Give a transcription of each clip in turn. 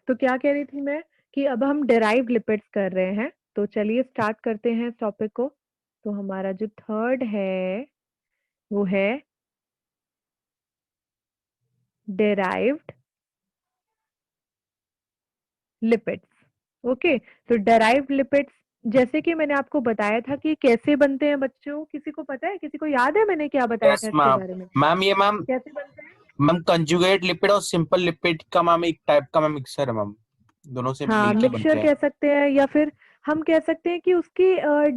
तो क्या कह रही थी मैं कि अब हम डेराइव्ड लिपिड्स कर रहे हैं, तो चलिए स्टार्ट करते हैं इस टॉपिक को। तो हमारा जो थर्ड है वो है डेराइव्ड लिपिड्स। ओके, तो डेराइव्ड लिपिड्स जैसे कि मैंने आपको बताया था कि कैसे बनते हैं बच्चों, किसी को पता है, किसी को याद है मैंने क्या बताया यस था इसके मैम। बारे में? मैम ये मैम कैसे बनते हैं? मैम कंजुगेट लिपिड और सिंपल लिपिड का मैम एक टाइप का मैम मिक्सर है मैम। दोनों से हाँ, मिलके मिक्सचर बनते हैं। कह सकते हैं या फिर हम कह सकते हैं कि उसकी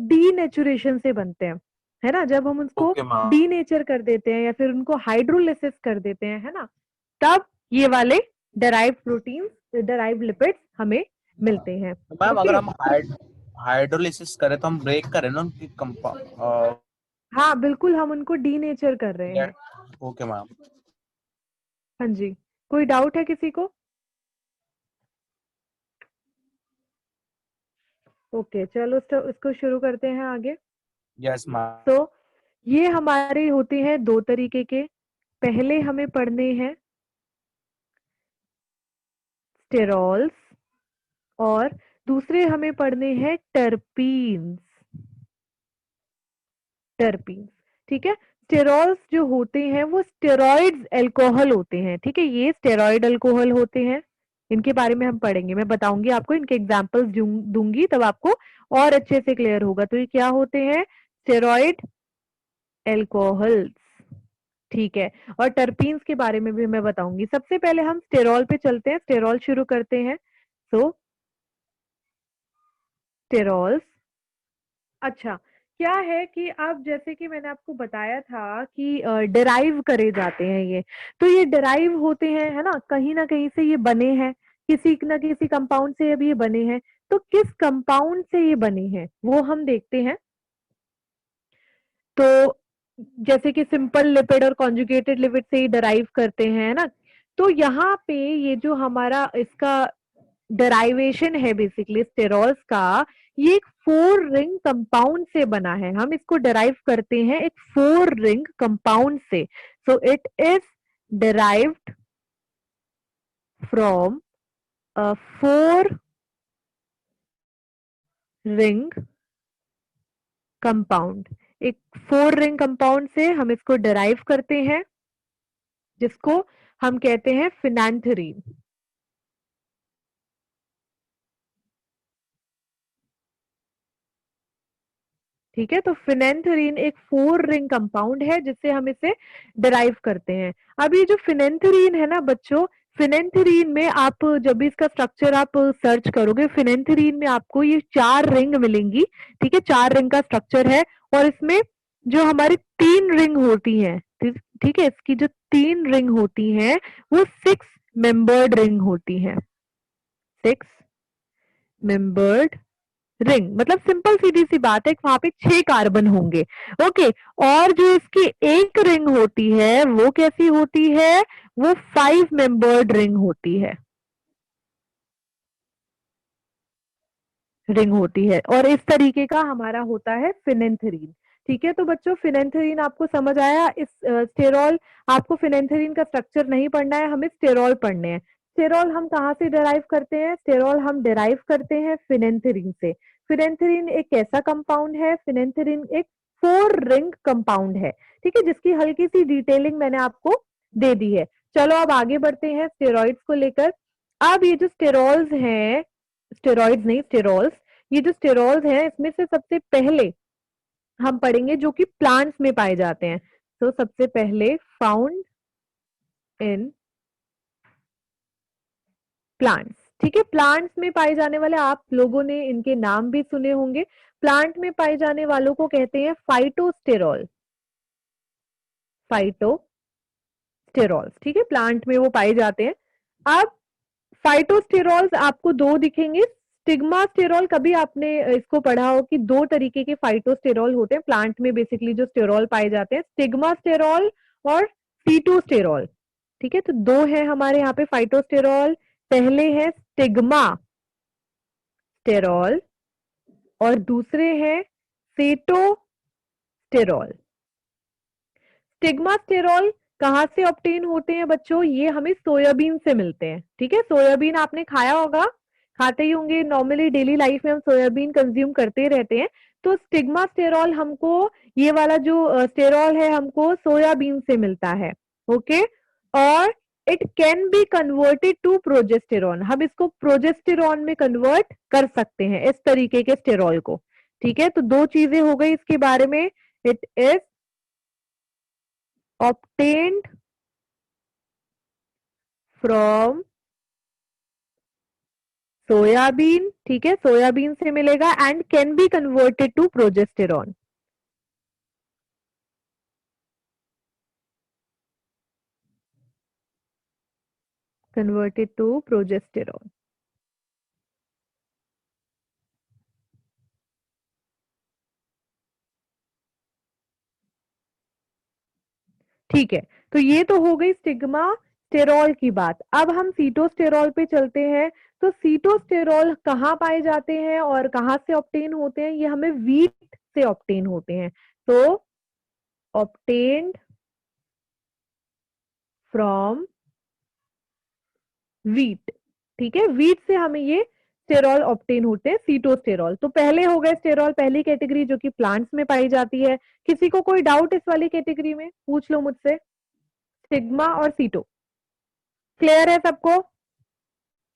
डीनेचुरेशन से बनते हैं, है ना। जब हम उसको ओके मैम। डीनेचर कर देते हैं या फिर उनको हाइड्रोलिसिस कर देते हैं, है ना, तब ये वाले डेराइव्ड प्रोटीन्स, डेराइव्ड लिपिड्स हमें मिलते हैं। मैम अगर ओके, हम हाइड्रोलिसिस करें तो हम ब्रेक करें ना उनकी कंपाउंड। हाँ बिल्कुल, हम उनको डीनेचर कर रहे हैं। Okay ma'am. हाँ जी, कोई डाउट है किसी को? ओके, चलो इसको शुरू करते हैं आगे। Yes ma'am. तो ये हमारे होते हैं दो तरीके के। पहले हमें पढ़ने हैं स्टेरॉल्स और दूसरे हमें पढ़ने हैं टर्पीन्स। टर्पीन्स, ठीक है। स्टेरॉल्स जो होते हैं वो स्टेरॉइड्स अल्कोहल होते हैं, ठीक है, ये स्टेरॉइड अल्कोहल होते हैं। इनके बारे में हम पढ़ेंगे, मैं बताऊंगी आपको, इनके एग्जांपल्स दूंगी तब आपको और अच्छे से क्लियर होगा। तो ये क्या होते हैं? स्टेरॉइड अल्कोहल्स, ठीक है। और टर्पीन्स के बारे में भी मैं बताऊंगी। सबसे पहले हम स्टेरॉल पे चलते हैं, स्टेरॉल शुरू करते हैं। सो स्टेरॉल्स, अच्छा, क्या है कि अब जैसे कि मैंने आपको बताया था कि डिराइव करे जाते हैं ये, तो ये डिराइव होते हैं, है ना कहीं से ये बने हैं, किसी न किसी कंपाउंड से अभी ये बने हैं। तो किस कंपाउंड से ये बने हैं वो हम देखते हैं। तो जैसे कि सिंपल लिपिड और कॉन्जुगेटेड लिपिड से ही डराइव करते हैं, है ना। तो यहाँ पे ये जो हमारा इसका डेराइवेशन है बेसिकली स्टेरॉल्स का, ये एक 4 रिंग कंपाउंड से बना है। हम इसको डेराइव करते हैं एक 4 रिंग कंपाउंड से। So it is derived from a 4 ring compound. एक 4 रिंग कंपाउंड से हम इसको डेराइव करते हैं, जिसको हम कहते हैं फिनेंथरीन। ठीक है, तो फिनेंथरीन एक 4 रिंग कंपाउंड है जिससे हम इसे डिराइव करते हैं। अब ये जो फिनेंथरीन है ना बच्चों, फिनेंथरीन में आप जब भी इसका स्ट्रक्चर आप सर्च करोगे, फिनेंथरीन में आपको ये 4 रिंग मिलेंगी। ठीक है, 4 रिंग का स्ट्रक्चर है और इसमें जो हमारी 3 रिंग होती है, ठीक है, इसकी जो 3 रिंग होती है वो 6 मेंबर्ड रिंग होती है। 6 मेंबर्ड रिंग मतलब सिंपल सीधी सी बात है, वहां पे 6 कार्बन होंगे। ओके, और जो इसकी एक रिंग होती है वो कैसी होती है? वो 5 मेंबर्ड रिंग होती है, रिंग होती है। और इस तरीके का हमारा होता है फिनेंथरीन। ठीक है, तो बच्चों फिनेंथरीन आपको समझ आया। इस स्टेरॉल, आपको फिनेंथरीन का स्ट्रक्चर नहीं पढ़ना है, हमें स्टेरॉल पढ़ने हैं। स्टेरॉल हम कहाँ से डिराइव करते हैं? स्टेरॉल हम डिराइव करते हैं फिनेंथरीन से। फिनेंथरीन एक कैसा कंपाउंड है? फिनेंथरीन एक 4 रिंग कंपाउंड है, ठीक है, जिसकी हल्की सी डिटेलिंग मैंने आपको दे दी है। चलो अब आगे बढ़ते हैं स्टेरॉइड्स को लेकर। अब ये जो स्टेरॉल्स हैं, स्टेरॉइड्स नहीं स्टेरॉल्स, ये जो स्टेरॉल्स हैं इसमें से सबसे पहले हम पढ़ेंगे जो कि प्लांट्स में पाए जाते हैं। तो सबसे पहले फाउंड इन प्लांट्स, ठीक है, प्लांट्स में पाए जाने वाले, आप लोगों ने इनके नाम भी सुने होंगे। प्लांट में पाए जाने वालों को कहते हैं फाइटोस्टेरॉल। फाइटोस्टेरॉल्स, ठीक है, प्लांट में वो पाए जाते हैं। अब फाइटोस्टेरॉल्स आपको दो दिखेंगे। स्टिग्मा स्टेरॉल, कभी आपने इसको पढ़ा हो कि दो तरीके के फाइटोस्टेरॉल होते हैं प्लांट में, बेसिकली जो स्टेरॉल पाए जाते हैं, स्टिग्मा स्टेरॉल और सीटोस्टेरॉल। ठीक है, तो दो है हमारे यहाँ पे फाइटोस्टेरॉल। पहले है स्टिग्मा स्टेरॉल और दूसरे हैं सेटोस्टेरॉल। स्टिग्मा स्टेरॉल कहाँ से ऑब्टेन होते हैं बच्चों? ये हमें सोयाबीन से मिलते हैं, ठीक है। सोयाबीन आपने खाया होगा, खाते ही होंगे, नॉर्मली डेली लाइफ में हम सोयाबीन कंज्यूम करते रहते हैं। तो स्टिग्मा स्टेरॉल हमको, ये वाला जो स्टेरॉल है हमको सोयाबीन से मिलता है, ओके। और it can be converted to progesterone, हम इसको प्रोजेस्टेरॉन में कन्वर्ट कर सकते हैं इस तरीके के स्टेरॉल को, ठीक है। तो दो चीजें हो गई इसके बारे में, it is obtained from soybean, ठीक है, सोयाबीन से मिलेगा, and can be converted to progesterone. Converted to progesterone, ठीक है। तो ये तो हो गई स्टिग्मा स्टेरॉल की बात। अब हम सीटोस्टेरॉल पे चलते हैं। तो सीटोस्टेरॉल कहाँ पाए जाते हैं और कहाँ से ऑब्टेन होते हैं? ये हमें वीट से ऑब्टेन होते हैं। तो ऑब्टेन्ड फ्रॉम वीट, ठीक है, वीट से हमें ये स्टेरॉल ऑब्टेन होते हैं, सीटोस्टेरॉल। तो पहले हो गए स्टेरॉल, पहली कैटेगरी जो कि प्लांट्स में पाई जाती है। किसी को कोई डाउट इस वाली कैटेगरी में? पूछ लो मुझसे। स्टिग्मा और सीटो क्लियर है सबको?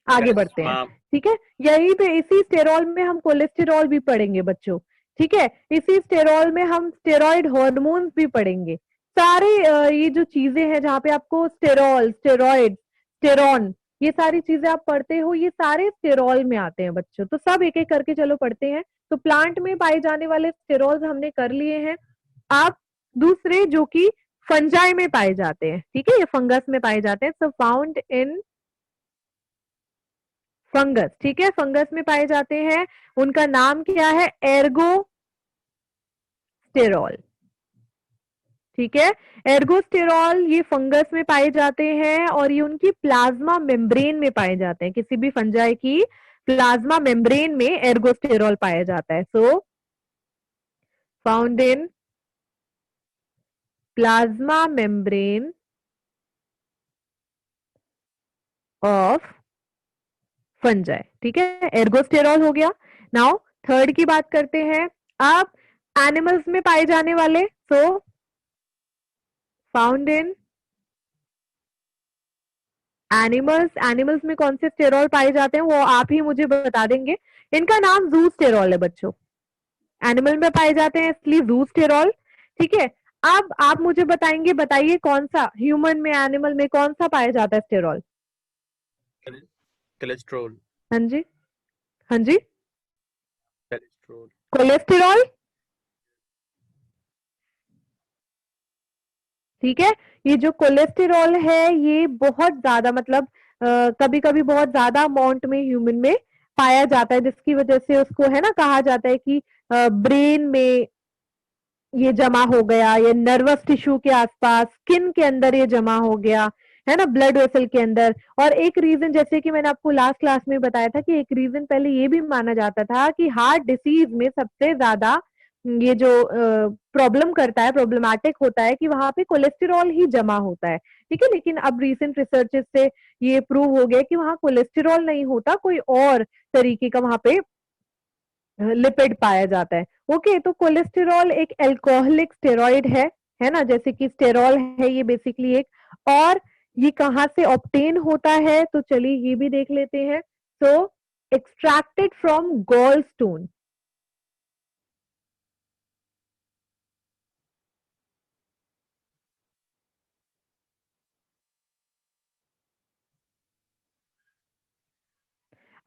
आगे यस बढ़ते हैं, मैम। ठीक है। यही पे इसी स्टेरॉल में हम कोलेस्टेरॉल भी पढ़ेंगे बच्चों, ठीक है। इसी स्टेरॉल में हम स्टेरॉइड हार्मोन्स भी पढ़ेंगे। सारे ये जो चीजें हैं जहाँ पे आपको स्टेरॉल, स्टेरॉइड, स्टेरॉन, ये सारी चीजें आप पढ़ते हो, ये सारे स्टेरॉल में आते हैं बच्चों। तो सब एक एक करके चलो पढ़ते हैं। तो प्लांट में पाए जाने वाले स्टेरॉल्स हमने कर लिए हैं। आप दूसरे जो कि फंजाई में पाए जाते हैं, ठीक है, ये फंगस में पाए जाते हैं। सो फाउंड इन फंगस, ठीक है, फंगस में पाए जाते हैं। उनका नाम क्या है? एर्गोस्टेरॉल, ठीक है। एर्गोस्टेरॉल ये फंगस में पाए जाते हैं और ये उनकी प्लाज्मा मेम्ब्रेन में पाए जाते हैं। किसी भी फंजाई की प्लाज्मा मेम्ब्रेन में एर्गोस्टेरॉल पाया जाता है। So found in plasma membrane of fungi, ठीक है, एर्गोस्टेरॉल हो गया। नाउ थर्ड की बात करते हैं। अब एनिमल्स में पाए जाने वाले, सो फाउंड इन एनिमल्स, एनिमल्स में कौन से स्टेरॉल पाए जाते हैं वो आप ही मुझे बता देंगे। इनका नाम जू स्टेरॉल है बच्चों, एनिमल में पाए जाते हैं इसलिए जू स्टेरॉल, ठीक है। अब आप मुझे बताएंगे, बताइए कौन सा ह्यूमन में, एनिमल में कौन सा पाया जाता है स्टेरॉल? कोलेस्ट्रॉल। हाँ जी, हाँ जी, कोलेस्ट्रॉल। कोलेस्टेरॉल, ठीक है। ये जो कोलेस्टेरॉल है ये बहुत ज्यादा, मतलब कभी कभी बहुत ज्यादा अमाउंट में ह्यूमन में पाया जाता है, जिसकी वजह से उसको है ना कहा जाता है कि ब्रेन में ये जमा हो गया, या नर्वस टिश्यू के आसपास, स्किन के अंदर ये जमा हो गया, है ना, ब्लड वेसल के अंदर। और एक रीजन, जैसे कि मैंने आपको लास्ट क्लास में बताया था कि एक रीजन पहले ये भी माना जाता था कि हार्ट डिसीज में सबसे ज्यादा ये जो प्रॉब्लम करता है, प्रॉब्लमैटिक होता है, कि वहां पे कोलेस्टेरॉल ही जमा होता है, ठीक है। लेकिन अब रिसेंट रिसर्चेस से ये प्रूव हो गया कि वहां कोलेस्टेरॉल नहीं होता, कोई और तरीके का वहां पे लिपिड पाया जाता है। ओके, तो कोलेस्टेरॉल एक एल्कोहलिक स्टेरॉइड है ना, जैसे कि स्टेरॉल है ये बेसिकली एक। और ये कहाँ से ऑब्टेन होता है? तो चलिए ये भी देख लेते हैं। सो एक्सट्रैक्टेड फ्रॉम गॉल स्टोन,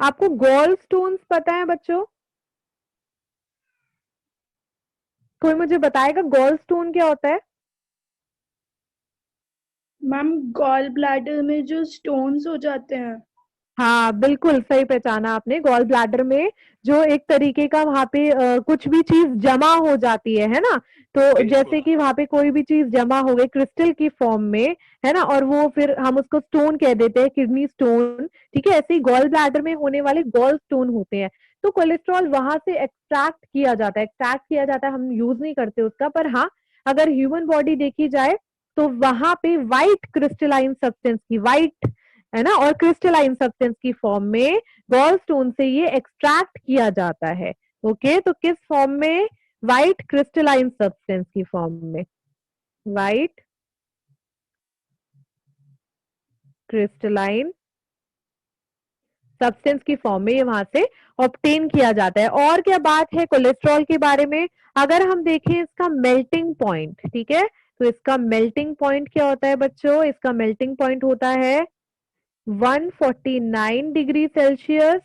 आपको गॉल स्टोन्स पता है बच्चों? कोई मुझे बताएगा गॉल स्टोन क्या होता है? मैम गॉल ब्लैडर में जो स्टोन्स हो जाते हैं। हाँ बिल्कुल सही पहचाना आपने, गॉल ब्लैडर में जो एक तरीके का वहां पे कुछ भी चीज जमा हो जाती है ना। तो जैसे कि वहां पे कोई भी चीज जमा हो गई क्रिस्टल की फॉर्म में, है ना, और वो फिर हम उसको स्टोन कह देते हैं, किडनी स्टोन, ठीक है। ऐसे ही गॉल ब्लैडर में होने वाले गॉल स्टोन होते हैं। तो कोलेस्ट्रॉल वहां से एक्सट्रैक्ट किया जाता है, एक्सट्रैक्ट किया जाता है, हम यूज नहीं करते उसका, पर हाँ, अगर ह्यूमन बॉडी देखी जाए तो वहां पे व्हाइट क्रिस्टलाइन सब्सटेंस की, व्हाइट है ना, और क्रिस्टलाइन सब्सटेंस की फॉर्म में गॉल स्टोन से ये एक्सट्रैक्ट किया जाता है। ओके, तो किस फॉर्म में? व्हाइट क्रिस्टलाइन सब्सटेंस की फॉर्म में, व्हाइट क्रिस्टलाइन सब्सटेंस की फॉर्म में ये वहां से ऑब्टेन किया जाता है। और क्या बात है कोलेस्ट्रॉल के बारे में? अगर हम देखें इसका मेल्टिंग पॉइंट, ठीक है, तो इसका मेल्टिंग पॉइंट क्या होता है बच्चों? इसका मेल्टिंग पॉइंट होता है 149 degree Celsius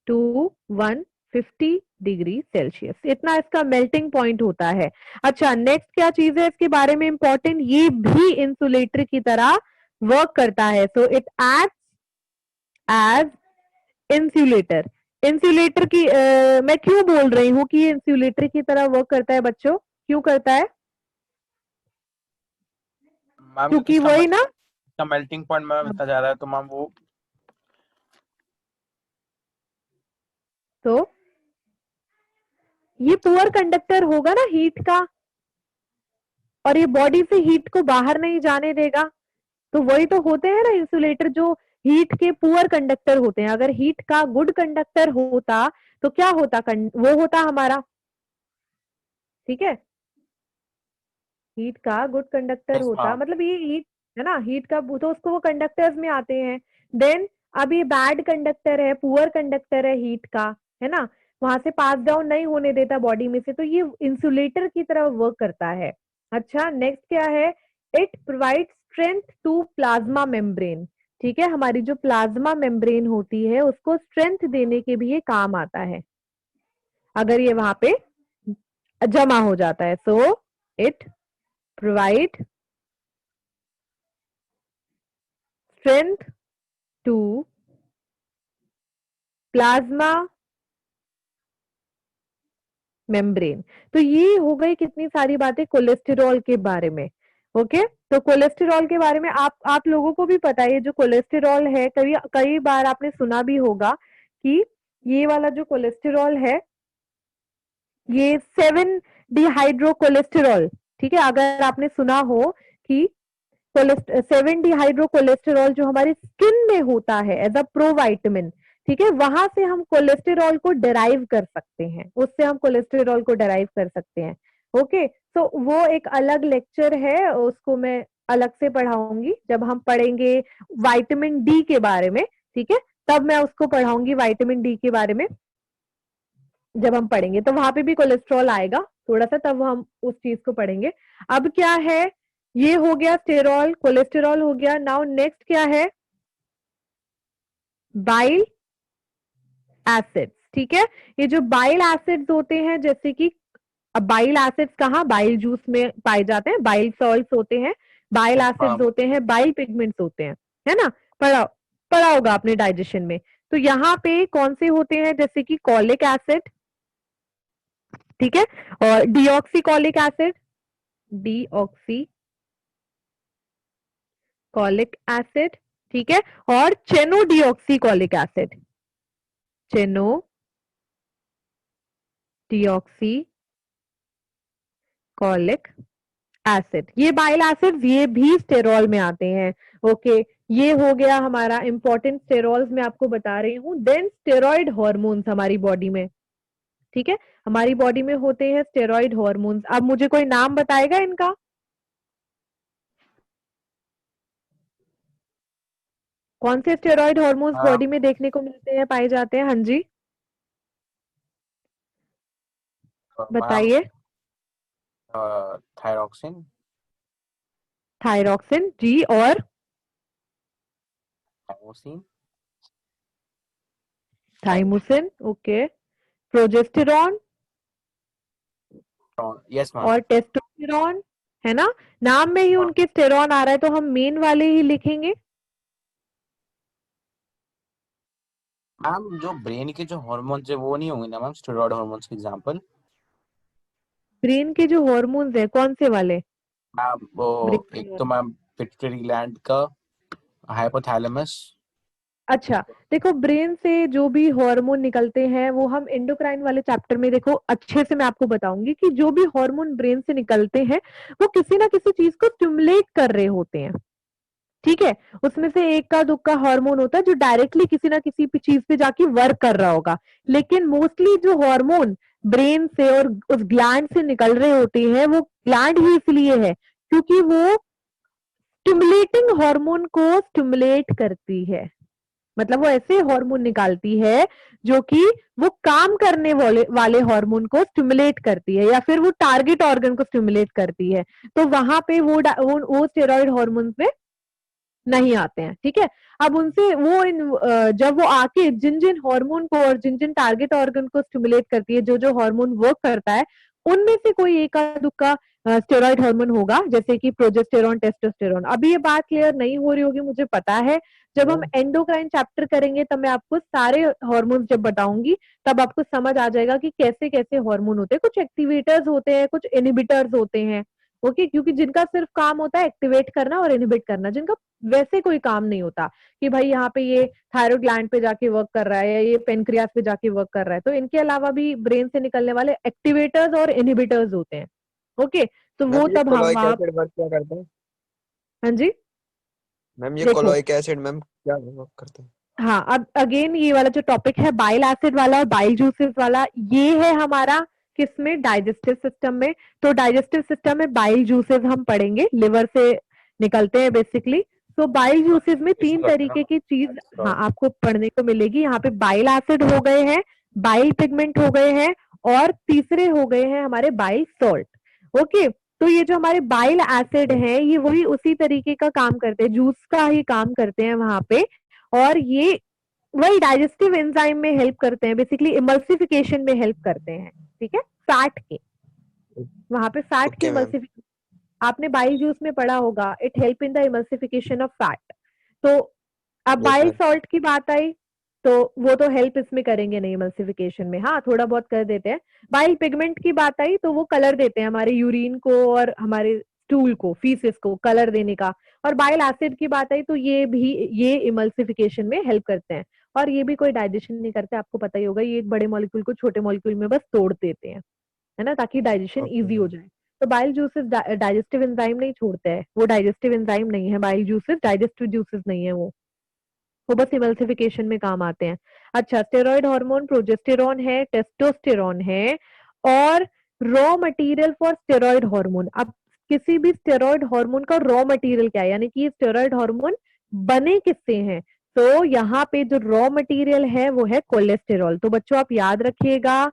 to 150 degree Celsius, इतना इसका मेल्टिंग पॉइंट होता है। अच्छा, नेक्स्ट क्या चीज है इसके बारे में इंपॉर्टेंट? ये भी इंसुलेटर की तरह वर्क करता है। So it acts as insulator. Insulator की मैं क्यों बोल रही हूँ कि ये इंसुलेटर की तरह वर्क करता है बच्चों? क्यों करता है? मैम क्योंकि वही ना, इसका मेल्टिंग पॉइंट मैम इतना ज्यादा है, तो मैम वो तो ये पुअर कंडक्टर होगा ना हीट का, और ये बॉडी से हीट को बाहर नहीं जाने देगा। तो वही तो होते हैं ना इंसुलेटर, जो हीट के पुअर कंडक्टर होते हैं। अगर हीट का गुड कंडक्टर होता तो क्या होता? वो होता हमारा, ठीक है, हीट का गुड कंडक्टर यस होता, मैम। मतलब ये हीट है ना, हीट का, तो उसको वो कंडक्टर्स में आते हैं। देन अब ये बैड कंडक्टर है, पुअर कंडक्टर है हीट का, है ना, वहां से पास डाउन नहीं होने देता बॉडी में से, तो ये इंसुलेटर की तरह वर्क करता है। अच्छा, नेक्स्ट क्या है? It provide strength to plasma membrane. ठीक है, हमारी जो प्लाज्मा मेम्ब्रेन होती है उसको स्ट्रेंथ देने के भी ये काम आता है, अगर ये वहां पे जमा हो जाता है। So it provide strength to plasma membrane. तो ये हो गई कितनी सारी बातें कोलेस्टेरॉल के बारे में। ओके, तो कोलेस्टेरॉल के बारे में आप लोगों को भी पता है, जो कोलेस्टेरॉल है, कई कई बार आपने सुना भी होगा कि ये वाला जो कोलेस्टेरॉल है, ये 7 डिहाइड्रो कोलेस्टेरॉल, ठीक है, अगर आपने सुना हो कि 7 डिहाइड्रो कोलेस्टेरॉल जो हमारी स्किन में होता है एज अ प्रोवाइटामिन, ठीक है, वहां से हम कोलेस्टेरॉल को डिराइव कर सकते हैं, उससे हम कोलेस्टेरॉल को डिराइव कर सकते हैं। ओके, तो वो एक अलग लेक्चर है, उसको मैं अलग से पढ़ाऊंगी जब हम पढ़ेंगे विटामिन डी के बारे में, ठीक है, तब मैं उसको पढ़ाऊंगी विटामिन डी के बारे में। जब हम पढ़ेंगे तो वहां पे भी कोलेस्ट्रॉल आएगा थोड़ा सा, तब हम उस चीज को पढ़ेंगे। अब क्या है? ये हो गया स्टेरॉल, कोलेस्टेरॉल हो गया। नाउ नेक्स्ट क्या है? Bile acids. ठीक है, ये जो बाइल एसिड्स होते हैं, जैसे कि अब बाइल एसिड्स कहाँ? बाइल जूस में पाए जाते हैं, बाइल सॉल्ट्स होते हैं, बाइल एसिड्स मैम होते हैं, बाइल पिगमेंट्स होते हैं, है ना, पढ़ा पढ़ा होगा आपने डाइजेशन में। तो यहाँ पे कौन से होते हैं? जैसे कि कॉलिक एसिड, ठीक है, और डीऑक्सीकॉलिक एसिड, डीऑक्सी कॉलिक एसिड, ठीक है, और चेनोडीऑक्सीकॉलिक एसिड, चेनो डीऑक्सी कॉलिक एसिड, ये बाइल एसिड्स, ये भी स्टेरॉल में आते हैं। ओके, ये हो गया हमारा इंपॉर्टेंट, स्टेरॉल्स मैं आपको बता रही हूँ। देन स्टेरॉइड हार्मोन्स हमारी बॉडी में, ठीक है, हमारी बॉडी में होते हैं स्टेरॉइड हार्मोन्स। अब मुझे कोई नाम बताएगा इनका? कौन से स्टेरॉइड हार्मोन्स बॉडी में देखने को मिलते हैं, पाए जाते हैं? हाँ जी, मैम बताइए। थायरॉक्सिन, थायरॉक्सिन जी, और thyroxine, thymosin, okay, progesterone yes ma'am. और टेस्टोस्टेरॉन, है ना, नाम में ही उनके स्टेरॉन आ रहा है, तो हम मेन वाले ही लिखेंगे। मैम जो ब्रेन के जो हॉर्मोन्स है वो नहीं होंगे ना मैम स्टेरॉयड हॉर्मोन्स के एग्जांपल? ब्रेन के जो हॉर्मोन्स है कौन से वाले? मैम वो ब्रेन के एक तो hormones। मैम पिट्यूटरी ग्लैंड का, हाइपोथैलेमस, अच्छा, देखो ब्रेन से जो भी हार्मोन निकलते हैं वो हम एंडोक्राइन वाले चैप्टर में देखो अच्छे से मैं आपको बताऊंगी कि जो भी हार्मोन ब्रेन से निकलते हैं वो किसी ना किसी चीज को स्टिमुलेट कर रहे होते हैं। ठीक है, उसमें से एक का दुक्का हार्मोन होता है जो डायरेक्टली किसी ना किसी चीज पे जाके वर्क कर रहा होगा, लेकिन मोस्टली जो हार्मोन ब्रेन से और उस ग्लैंड से निकल रहे होते हैं वो ग्लैंड ही इसलिए है क्योंकि वो स्टिमुलेटिंग हार्मोन को स्टिमुलेट करती है। मतलब वो ऐसे हार्मोन निकालती है जो कि वो काम करने वाले वाले हार्मोन को स्टिमुलेट करती है या फिर वो टारगेट ऑर्गन को स्टिमुलेट करती है। तो वहां पे वो स्टेरॉइड हार्मोन में नहीं आते हैं। ठीक है, अब उनसे जब वो आके जिन जिन हार्मोन को और जिन जिन टारगेट ऑर्गन को स्टिमुलेट करती है, जो जो हार्मोन वर्क करता है उनमें से कोई एक आध का स्टेरॉइड हार्मोन होगा, जैसे कि प्रोजेस्टेरॉन, टेस्टोस्टेरॉन। अभी ये बात क्लियर नहीं हो रही होगी मुझे पता है, जब हम एंडोक्राइन चैप्टर करेंगे तब मैं आपको सारे हार्मोन्स जब बताऊंगी तब आपको समझ आ जाएगा कि कैसे कैसे हार्मोन होते हैं। कुछ एक्टिवेटर्स होते हैं, कुछ इनहिबिटर्स होते हैं। ओके, क्योंकि जिनका सिर्फ काम होता है एक्टिवेट करना और इनहिबिट करना, जिनका वैसे कोई काम नहीं होता कि भाई यहाँ पे ये थायराइड ग्लैंड पे जाके वर्क कर रहा है या ये पेनक्रियास पे जाके वर्क कर रहा है। तो इनके अलावा भी ब्रेन से निकलने वाले एक्टिवेटर्स और इनहिबिटर्स होते हैं। ओके, तो मैम वो ये तब हम कोलोइक वहां। एसिड वर्क क्या करता है? हाँ जी, मैम ये देखो, कोलोइक एसिड मैम क्या वर्क करता है? हाँ, अब अगेन ये वाला जो टॉपिक है बाइल एसिड वाला और बाइल जूसेस वाला, ये है हमारा किसमें, डाइजेस्टिव सिस्टम में। तो डाइजेस्टिव सिस्टम में बाइल जूसेस हम पढ़ेंगे, लिवर से निकलते हैं बेसिकली। तो बाइल जूसेस में इशू तीन करते हैं तरीके ना की चीज हाँ आपको पढ़ने को मिलेगी। यहाँ पे बाइल एसिड हो गए हैं, बाइल पिगमेंट हो गए हैं, और तीसरे हो गए हैं हमारे बाइल सॉल्ट। ओके, तो ये जो हमारे बाइल एसिड है ये वही उसी तरीके का काम करते हैं, जूस का ही काम करते हैं वहां पे। और ये वही डाइजेस्टिव एंजाइम में हेल्प करते हैं, बेसिकली इमल्सिफिकेशन में हेल्प करते हैं। ठीक है, फैट के, वहां पे फैट की ओके मैम। इमल्सिफिकेशन आपने बाइल जूस में पढ़ा होगा, it help in the emulsification of fat. तो अब यस बाइल मैम। सॉल्ट की बात आई तो वो तो हेल्प इसमें करेंगे नहीं इमल्सिफिकेशन में, हाँ थोड़ा बहुत कर देते हैं। बाइल पिगमेंट की बात आई तो वो कलर देते हैं हमारे यूरिन को और हमारे स्टूल को, फीसिस को कलर देने का। और बाइल एसिड की बात आई तो ये इमल्सिफिकेशन में हेल्प करते हैं। और ये भी कोई डाइजेशन नहीं करते, आपको पता ही होगा, ये एक बड़े मॉलिक्यूल को छोटे मॉलिक्यूल में बस तोड़ देते हैं, है ना, ताकि डाइजेशन ओके इजी हो मैम। जाए। तो बाइल जूसेस डाइजेस्टिव एंजाइम नहीं छोड़ते हैं, वो डाइजेस्टिव एंजाइम नहीं है, बाइल जूसेस डाइजेस्टिव जूसेस नहीं है, वो बस इमल्सिफिकेशन में काम आते हैं। अच्छा, स्टेरॉइड हार्मोन प्रोजेस्टेरॉन है, टेस्टोस्टेरॉन है, और raw material for steroid hormone. अब किसी भी स्टेरॉइड हार्मोन का रॉ मटेरियल क्या है, यानी कि स्टेरॉइड हार्मोन बने किससे हैं। तो यहाँ पे जो रॉ मटेरियल है वो है कोलेस्टेरॉल। तो बच्चों आप याद रखिएगा,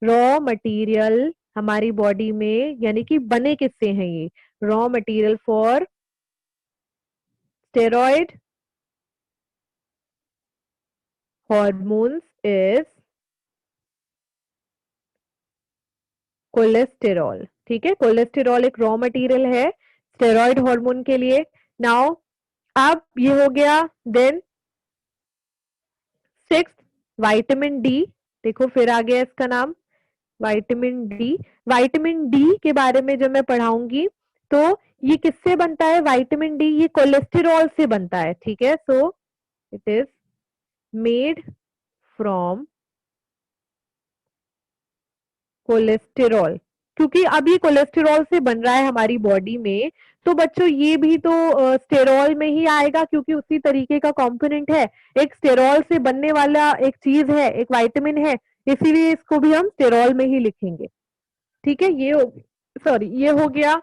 रॉ मटेरियल हमारी बॉडी में यानी कि बने किससे हैं, ये raw material for steroid hormones is cholesterol. ठीक है, कोलेस्टेरॉल एक रॉ मटेरियल है स्टेरॉइड हार्मोन के लिए। नाउ अब ये हो गया, देन सिक्स विटामिन डी। देखो फिर आ गया इसका नाम विटामिन डी। विटामिन डी के बारे में जब मैं पढ़ाऊंगी तो ये किससे बनता है, विटामिन डी ये कोलेस्टेरॉल से बनता है। ठीक है, so it is made from cholesterol. क्योंकि अब ये कोलेस्टेरॉल से बन रहा है हमारी बॉडी में, तो बच्चों ये भी तो स्टेरॉल में ही आएगा क्योंकि उसी तरीके का कंपोनेंट है, एक स्टेरॉल से बनने वाला एक चीज है, एक विटामिन है, इसीलिए इसको भी हम स्टेरॉल में ही लिखेंगे। ठीक है, ये हो सॉरी ये हो गया।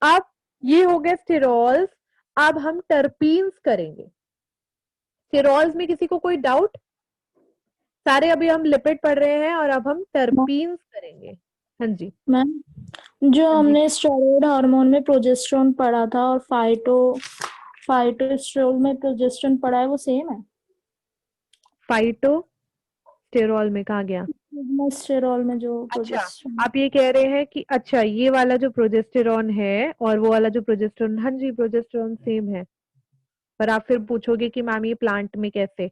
अब ये हो गया स्टेरॉल्स। अब हम टर्पीन्स करेंगे। स्टेरॉल्स में किसी को कोई डाउट? सारे अभी हम लिपिड पढ़ रहे हैं और अब हम टर्पीन्स करेंगे। हाँ जी, मैम जो हाँ जी, हमने स्टेरॉइड हार्मोन में प्रोजेस्टेरोन पढ़ा था और फाइटोस्टेरोल में प्रोजेस्टेरोन पढ़ा है, वो सेम है? फाइटो स्टेरॉल में कहा गया? स्टेरॉल में जो अच्छा, प्रोजेस्टेरोन। आप ये कह रहे हैं कि अच्छा ये वाला जो प्रोजेस्टेरॉन है और वो वाला जो प्रोजेस्टेरॉन, हाँ जी प्रोजेस्टेरॉन सेम है। पर आप फिर पूछोगे कि मैम ये प्लांट में कैसे?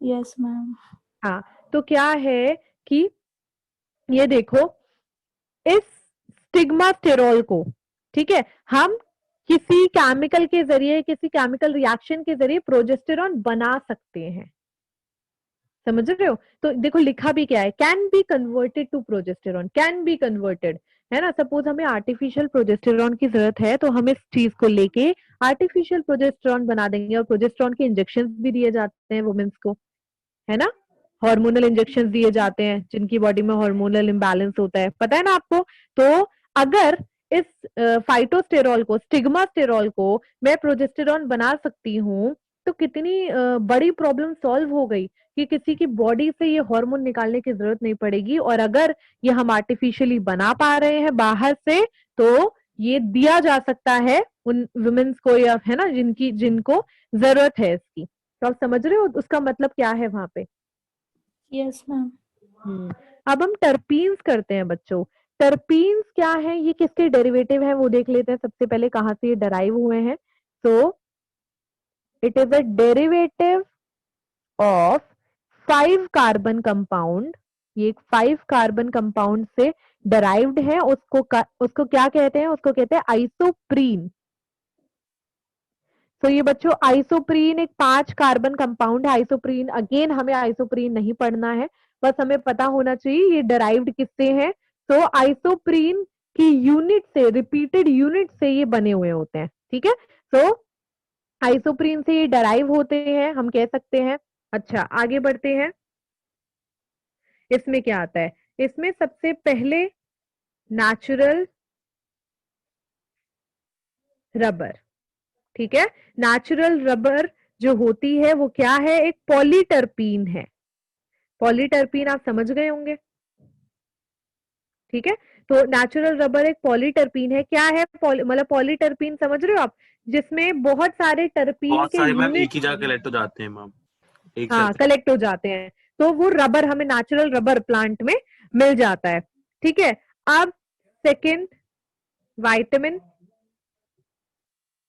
Yes ma'am. हाँ, तो क्या है कि ये देखो, इस स्टिग्मा स्टेरॉल को, ठीक है, हम किसी केमिकल के जरिए, किसी केमिकल रिएक्शन के जरिए प्रोजेस्टेरॉन बना सकते हैं। समझ रहे हो? तो देखो लिखा भी क्या है, can be converted to progesterone, can be converted, है ना। सपोज हमें आर्टिफिशियल प्रोजेस्टेरॉन की जरूरत है तो हम इस चीज को लेके आर्टिफिशियल प्रोजेस्टेरॉन बना देंगे। और प्रोजेस्टेरॉन के इंजेक्शन भी दिए जाते हैं वुमेन्स को, है ना। हार्मोनल इंजेक्शन दिए जाते हैं जिनकी बॉडी में हार्मोनल इम्बैलेंस होता है, पता है ना आपको। तो अगर इस फाइटोस्टेरॉल को, स्टिग्मास्टेरॉल को मैं प्रोजेस्टेरॉन बना सकती हूँ तो कितनी बड़ी प्रॉब्लम सॉल्व हो गई कि किसी की बॉडी से ये हार्मोन निकालने की जरूरत नहीं पड़ेगी। और अगर ये हम आर्टिफिशियली बना पा रहे हैं बाहर से तो ये दिया जा सकता है उन वुमेन्स को, या है ना जिनको जरूरत है इसकी। तो आप समझ रहे हो उसका मतलब क्या है वहां पे। Yes ma'am. अब हम टर्पीन्स करते हैं बच्चों। टर्पीन्स क्या है, ये किसके डेरिवेटिव है वो देख लेते हैं सबसे पहले, कहाँ से ये डराइव हुए हैं। तो it is a derivative of 5 carbon compound. ये 5 कार्बन कंपाउंड से डराइव्ड है। उसको क्या कहते हैं, उसको कहते हैं आइसोप्रीन। तो ये बच्चों आइसोप्रीन एक 5 कार्बन कंपाउंड है। आइसोप्रीन, अगेन हमें आइसोप्रीन नहीं पढ़ना है, बस हमें पता होना चाहिए ये डराइव्ड किससे है। तो आइसोप्रीन की यूनिट से, रिपीटेड यूनिट से ये बने हुए होते हैं, ठीक है। तो आइसोप्रीन से ये डराइव होते हैं, हम कह सकते हैं। अच्छा आगे बढ़ते हैं। इसमें क्या आता है, इसमें सबसे पहले नेचुरल रबर, ठीक है। नेचुरल रबर जो होती है वो क्या है, एक पॉलीटर्पीन है। पॉलीटर्पीन आप समझ गए होंगे, ठीक है। तो नेचुरल रबर एक पॉलीटर्पीन है। क्या है मतलब पॉलीटर्पीन समझ रहे हो आप, जिसमें बहुत सारे टर्पीन बहुत के सारे मैम यूनिट एक ही जगह कलेक्ट हो जाते हैं मैम, एक हाँ साथ। कलेक्ट हो जाते हैं। तो वो रबर हमें नेचुरल रबर प्लांट में मिल जाता है, ठीक है। अब सेकंड विटामिन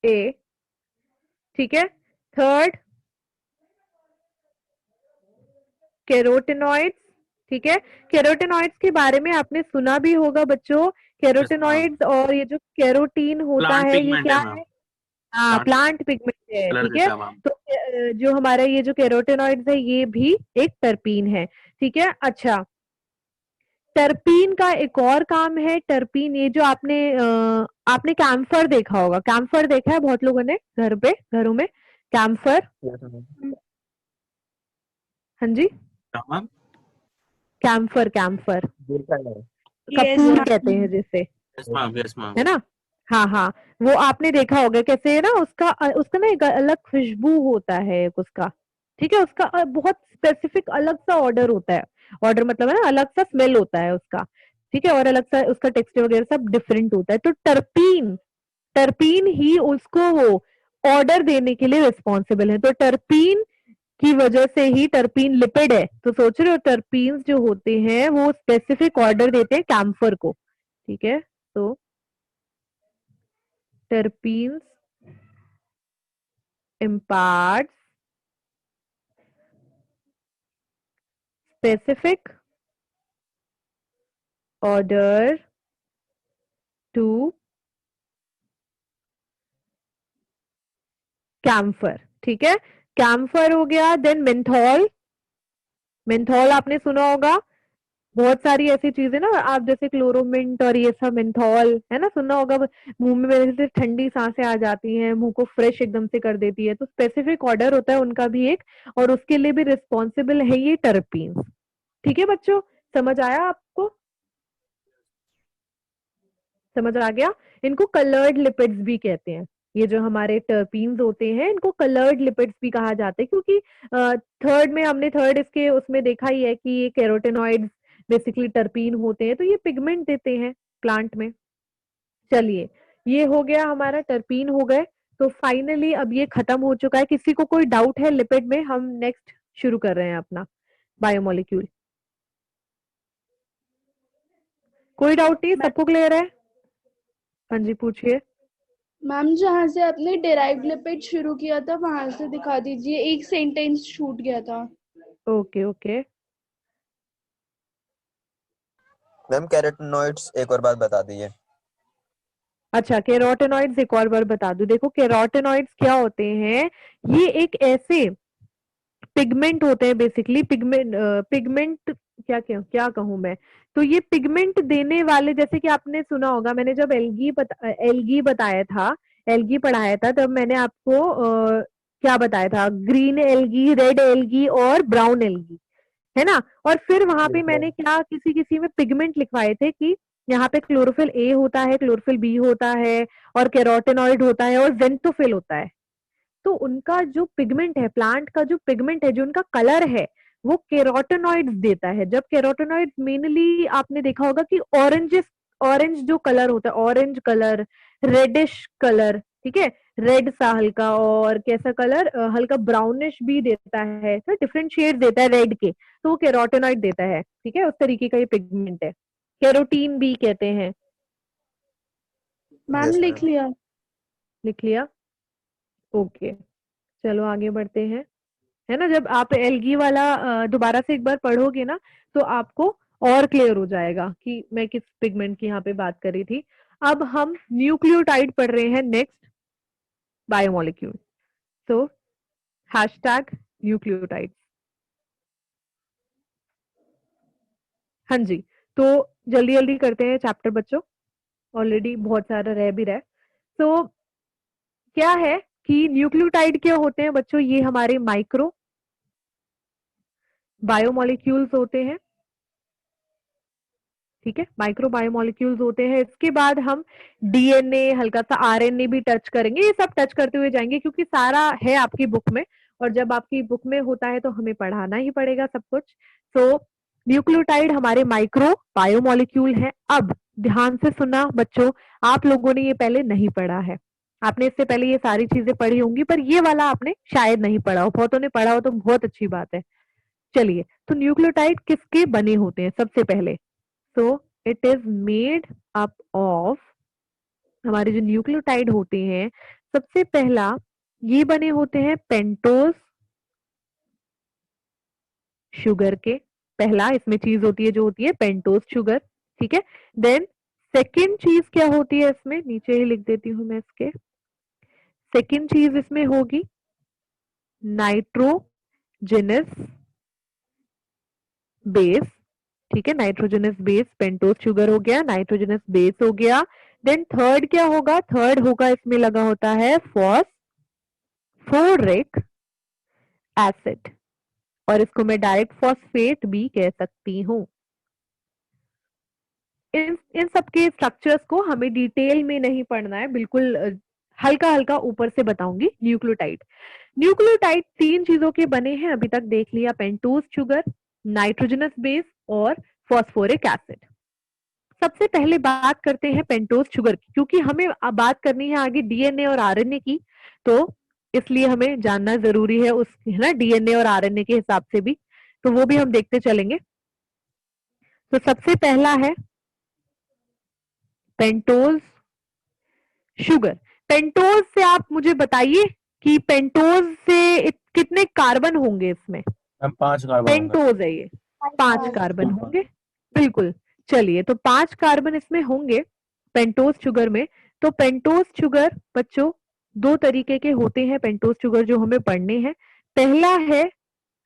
ए, ठीक है। थर्ड कैरोटेनॉइड्स, ठीक है। कैरोटेनॉइड्स के बारे में आपने सुना भी होगा बच्चों। यस मैम, कैरोटेनॉइड्स और ये जो कैरोटीन होता प्लांट है ये पिगमेंट क्या है मैम, है, हाँ प्लांट प्लांट पिगमेंट है, कलर ठीक है। देता है मैम। तो जो हमारा ये जो कैरोटेनॉइड्स है ये भी एक टर्पीन है, ठीक है। अच्छा टर्पीन का एक और काम है, टर्पीन ये जो आपने कैम्फर देखा होगा, कैम्फर देखा है बहुत लोगों ने घर पे, घरों में कैम्फर। Yes ma'am. हाँ जी, क्या मैम? कैम्फर, कैम्फर देखा है। यस कपूर कहते हैं मैम। जिसे, यस मैम, यस मैम। है ना। हाँ हाँ, वो आपने देखा होगा कैसे है ना, उसका उसका ना एक अलग खुशबू होता है एक उसका, ठीक है। उसका बहुत स्पेसिफिक अलग सा ऑर्डर होता है। ऑर्डर मतलब है ना अलग सा स्मेल होता है उसका, ठीक है। और अलग सा उसका टेक्सचर वगैरह सब डिफरेंट होता है। तो टर्पीन, टर्पीन ही उसको वो ऑर्डर देने के लिए रिस्पॉन्सिबल है। तो टर्पीन की वजह से ही, टर्पीन लिपिड है तो सोच रहे हो टर्पीन्स जो होते हैं वो स्पेसिफिक ऑर्डर देते हैं कैम्फर को, ठीक है। तो terpenes imparts specific order to camphor, ठीक है। कैम्फर हो गया। देन मेंथॉल, मेंथॉल आपने सुना होगा, बहुत सारी ऐसी चीजें ना आप जैसे क्लोरोमिंट और ये सब, मेंथॉल है ना, सुना होगा। मुंह में मेरे से ठंडी सांसें आ जाती हैं, मुंह को फ्रेश एकदम से कर देती है। तो स्पेसिफिक ऑर्डर होता है उनका भी एक, और उसके लिए भी रिस्पॉन्सिबल है ये टर्पीन, ठीक है बच्चों। समझ आया आपको, समझ आ गया। इनको कलर्ड लिपिड्स भी कहते हैं। ये जो हमारे टर्पीन्स होते हैं इनको कलर्ड लिपिड्स भी कहा जाता है, क्योंकि थर्ड में हमने थर्ड इसके उसमें देखा ही है कि ये कैरोटेनॉइड्स बेसिकली टर्पीन होते हैं, तो ये पिगमेंट देते हैं प्लांट में। चलिए ये हो गया हमारा, टर्पीन हो गए। तो फाइनली अब ये खत्म हो चुका है। किसी को कोई डाउट है लिपिड में, हम नेक्स्ट शुरू कर रहे हैं अपना बायोमोलिक्यूल। कोई डाउट नहीं, सबको क्लियर है। हाँ जी पूछिए। मैम जहाँ से आपने डेराइव्ड लिपिड शुरू किया था वहां से दिखा दीजिए, एक सेंटेंस छूट गया था। ओके ओके, मैम कैरोटेनॉइड्स एक और बात बता दीजिए। अच्छा, कैरोटेनॉइड्स एक और बार बता दूं, देखो कैरोटेनॉइड्स क्या होते हैं, ये एक ऐसे पिगमेंट होते हैं, बेसिकली पिगमेंट क्या क्या क्या कहूं मैं, तो ये पिगमेंट देने वाले, जैसे कि आपने सुना होगा, मैंने जब एल्गी बताया था, एल्गी पढ़ाया था, तब मैंने आपको क्या बताया था, ग्रीन एल्गी, रेड एल्गी और ब्राउन एल्गी, है ना। और फिर वहां पे ठीक है। मैंने क्या किसी किसी में पिगमेंट लिखवाए थे कि यहाँ पे क्लोरोफिल ए होता है, क्लोरोफिल बी होता है, और कैरोटेनॉइड होता है, और जेंथोफिल होता है। तो उनका जो पिगमेंट है, प्लांट का जो पिगमेंट है, जो उनका कलर है, वो कैरोटेनॉइड्स देता है। जब कैरोटेनॉइड्स मेनली आपने देखा होगा कि ऑरेंज जो कलर होता है, ऑरेंज कलर, रेडिश कलर, ठीक है, रेड सा हल्का, और कैसा कलर, हल्का ब्राउनिश भी देता है, तो डिफरेंट शेड देता है रेड के, तो वो कैरोटेनॉइड देता है, ठीक है, उस तरीके का ये पिगमेंट है, कैरोटीन भी कहते हैं। मैम यस लिख मैम। लिया। लिख लिया, ओके, चलो आगे बढ़ते हैं, है ना। जब आप एल्गी वाला दोबारा से एक बार पढ़ोगे ना, तो आपको और क्लियर हो जाएगा कि मैं किस पिगमेंट की यहाँ पे बात कर रही थी। अब हम न्यूक्लियोटाइड पढ़ रहे हैं, नेक्स्ट बायोमोलिक्यूल, तो हैशटैग न्यूक्लियोटाइड। हाँ जी, तो जल्दी जल्दी करते हैं चैप्टर बच्चों, ऑलरेडी बहुत सारा रह भी रहा है। तो क्या है कि न्यूक्लियोटाइड क्या होते हैं बच्चों, ये हमारे माइक्रो बायोमोलिक्यूल्स होते हैं, ठीक है, माइक्रो बायोमोलिक्यूल्स होते हैं। इसके बाद हम डीएनए, हल्का सा आरएनए भी टच करेंगे, ये सब टच करते हुए जाएंगे क्योंकि सारा है आपकी बुक में, और जब आपकी बुक में होता है तो हमें पढ़ाना ही पड़ेगा सब कुछ। तो न्यूक्लियोटाइड हमारे माइक्रो बायोमोलिक्यूल है। अब ध्यान से सुना बच्चों, आप लोगों ने ये पहले नहीं पढ़ा है, आपने इससे पहले ये सारी चीजें पढ़ी होंगी, पर ये वाला आपने शायद नहीं पढ़ा हो, बहुतों ने पढ़ा हो तो बहुत अच्छी बात है। चलिए, तो न्यूक्लियोटाइड किसके बने होते हैं सबसे पहले, so it is made up of, हमारे जो न्यूक्लियोटाइड होते हैं सबसे पहला ये बने होते हैं पेंटोज शुगर के, पहला इसमें चीज होती है जो होती है पेंटोज शुगर, ठीक है। देन सेकंड चीज क्या होती है इसमें, नीचे ही लिख देती हूं मैं इसके, सेकंड चीज इसमें होगी नाइट्रोजेनस बेस, ठीक है, नाइट्रोजनस बेस, पेंटोज शुगर हो गया, नाइट्रोजनस बेस हो गया। देन थर्ड क्या होगा, थर्ड होगा इसमें लगा होता है फॉस्फोरिक एसिड, और इसको मैं डायरेक्ट फॉस्फेट भी कह सकती हूँ। इन सबके स्ट्रक्चर्स को हमें डिटेल में नहीं पढ़ना है, बिल्कुल हल्का हल्का ऊपर से बताऊंगी। न्यूक्लियोटाइड, न्यूक्लियोटाइड तीन चीजों के बने हैं अभी तक देख लिया, पेंटोज शुगर, नाइट्रोजनस बेस और फॉस्फोरिक एसिड। सबसे पहले बात करते हैं पेंटोज शुगर की, क्योंकि हमें अब बात करनी है आगे डीएनए और आरएनए की, तो इसलिए हमें जानना जरूरी है उस, है ना, डीएनए और आरएनए के हिसाब से भी, तो वो भी हम देखते चलेंगे। तो सबसे पहला है पेंटोज शुगर। पेंटोज से आप मुझे बताइए कि पेंटोज से कितने कार्बन होंगे इसमें, मैम 5 कार्बन होंगे। पेंटोज है ये, 5 कार्बन होंगे, बिल्कुल। चलिए, तो 5 कार्बन इसमें होंगे पेंटोज शुगर में। तो पेंटोज शुगर बच्चों दो तरीके के होते हैं, पेंटोज शुगर जो हमें पढ़ने हैं, पहला है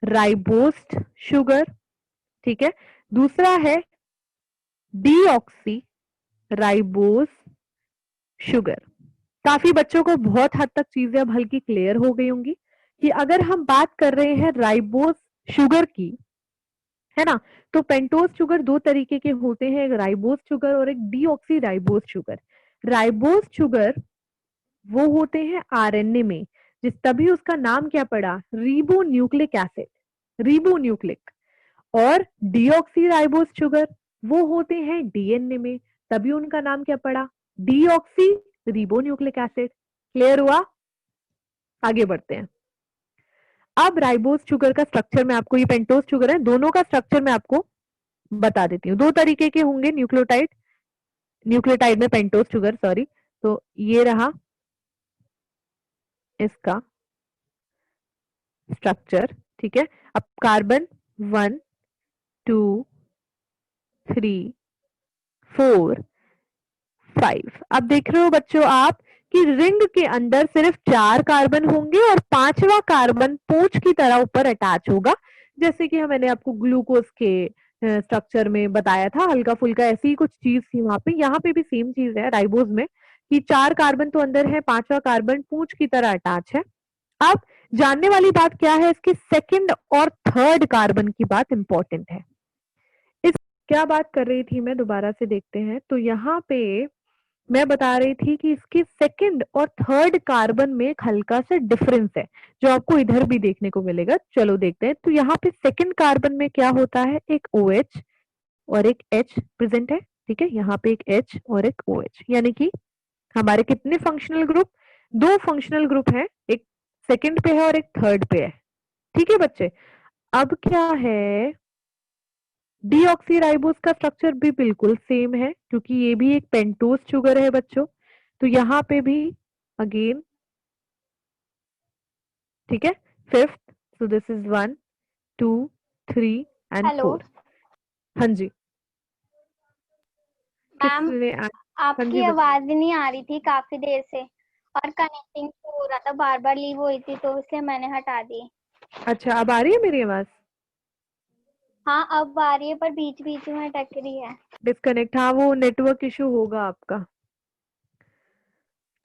राइबोस्ड शुगर, ठीक है, दूसरा है डीऑक्सी राइबोस शुगर। काफी बच्चों को बहुत हद तक चीजें अब हल्की क्लियर हो गई होंगी कि अगर हम बात कर रहे हैं राइबोस शुगर की, है ना, तो पेंटोज शुगर दो तरीके के होते हैं, एक राइबोस शुगर और एक deoxy ribose sugar. Ribose sugar वो होते हैं आरएनए में, जिस तभी उसका नाम क्या पड़ा, ribo nucleic acid, ribo nucleic. और डीऑक्सी राइबोस शुगर वो होते हैं डीएनए में, तभी उनका नाम क्या पड़ा, deoxy ribo nucleic acid. Clear हुआ, आगे बढ़ते हैं। अब राइबोस शुगर का स्ट्रक्चर में आपको, ये पेंटोज शुगर है, दोनों का स्ट्रक्चर मैं आपको बता देती हूँ। दो तरीके के होंगे न्यूक्लियोटाइड, न्यूक्लियोटाइड में पेंटोज शुगर, सॉरी, तो ये रहा इसका स्ट्रक्चर, ठीक है। अब कार्बन 1 2 3 4 5। अब देख रहे हो बच्चों आप कि रिंग के अंदर सिर्फ 4 कार्बन होंगे और 5वां कार्बन पूंछ की तरह ऊपर अटैच होगा, जैसे कि मैंने आपको ग्लूकोज के स्ट्रक्चर में बताया था, हल्का फुल्का ऐसी ही कुछ चीज थी वहां पे। यहाँ पे भी सेम चीज है राइबोज में कि 4 कार्बन तो अंदर है, 5वां कार्बन पूंछ की तरह अटैच है। अब जानने वाली बात क्या है, इसके सेकंड और थर्ड कार्बन की बात इंपॉर्टेंट है। इस क्या बात कर रही थी मैं, दोबारा से देखते हैं। तो यहाँ पे मैं बता रही थी कि इसके सेकंड और थर्ड कार्बन में एक हल्का सा डिफरेंस है, जो आपको इधर भी देखने को मिलेगा। चलो देखते हैं। तो यहाँ पे सेकंड कार्बन में क्या होता है, एक OH और एक H प्रेजेंट है। ठीक है, यहाँ पे एक H और एक OH, यानी कि हमारे कितने फंक्शनल ग्रुप, 2 फंक्शनल ग्रुप हैं, एक सेकंड पे है और एक थर्ड पे है। ठीक है बच्चे, अब क्या है, डीऑक्सीराइबोस का स्ट्रक्चर भी बिल्कुल सेम है, क्योंकि ये भी एक पेंटोज शुगर है बच्चों। तो यहाँ पे भी अगेन, ठीक है, fifth, so this is 1 2 3 and hello 4। हाँ जी, मैम, किसने हाँ जी आपकी बच्चों, आवाज नहीं आ रही थी काफी देर से और कनेक्टिंग हो रहा था, बार बार लीव हुई थी तो इसलिए मैंने हटा दी। अच्छा अब आ रही है मेरी आवाज? हाँ अब आ रही है पर बीच बीच में अटक रही है। डिस्कनेक्ट, हाँ वो नेटवर्क इशू होगा आपका।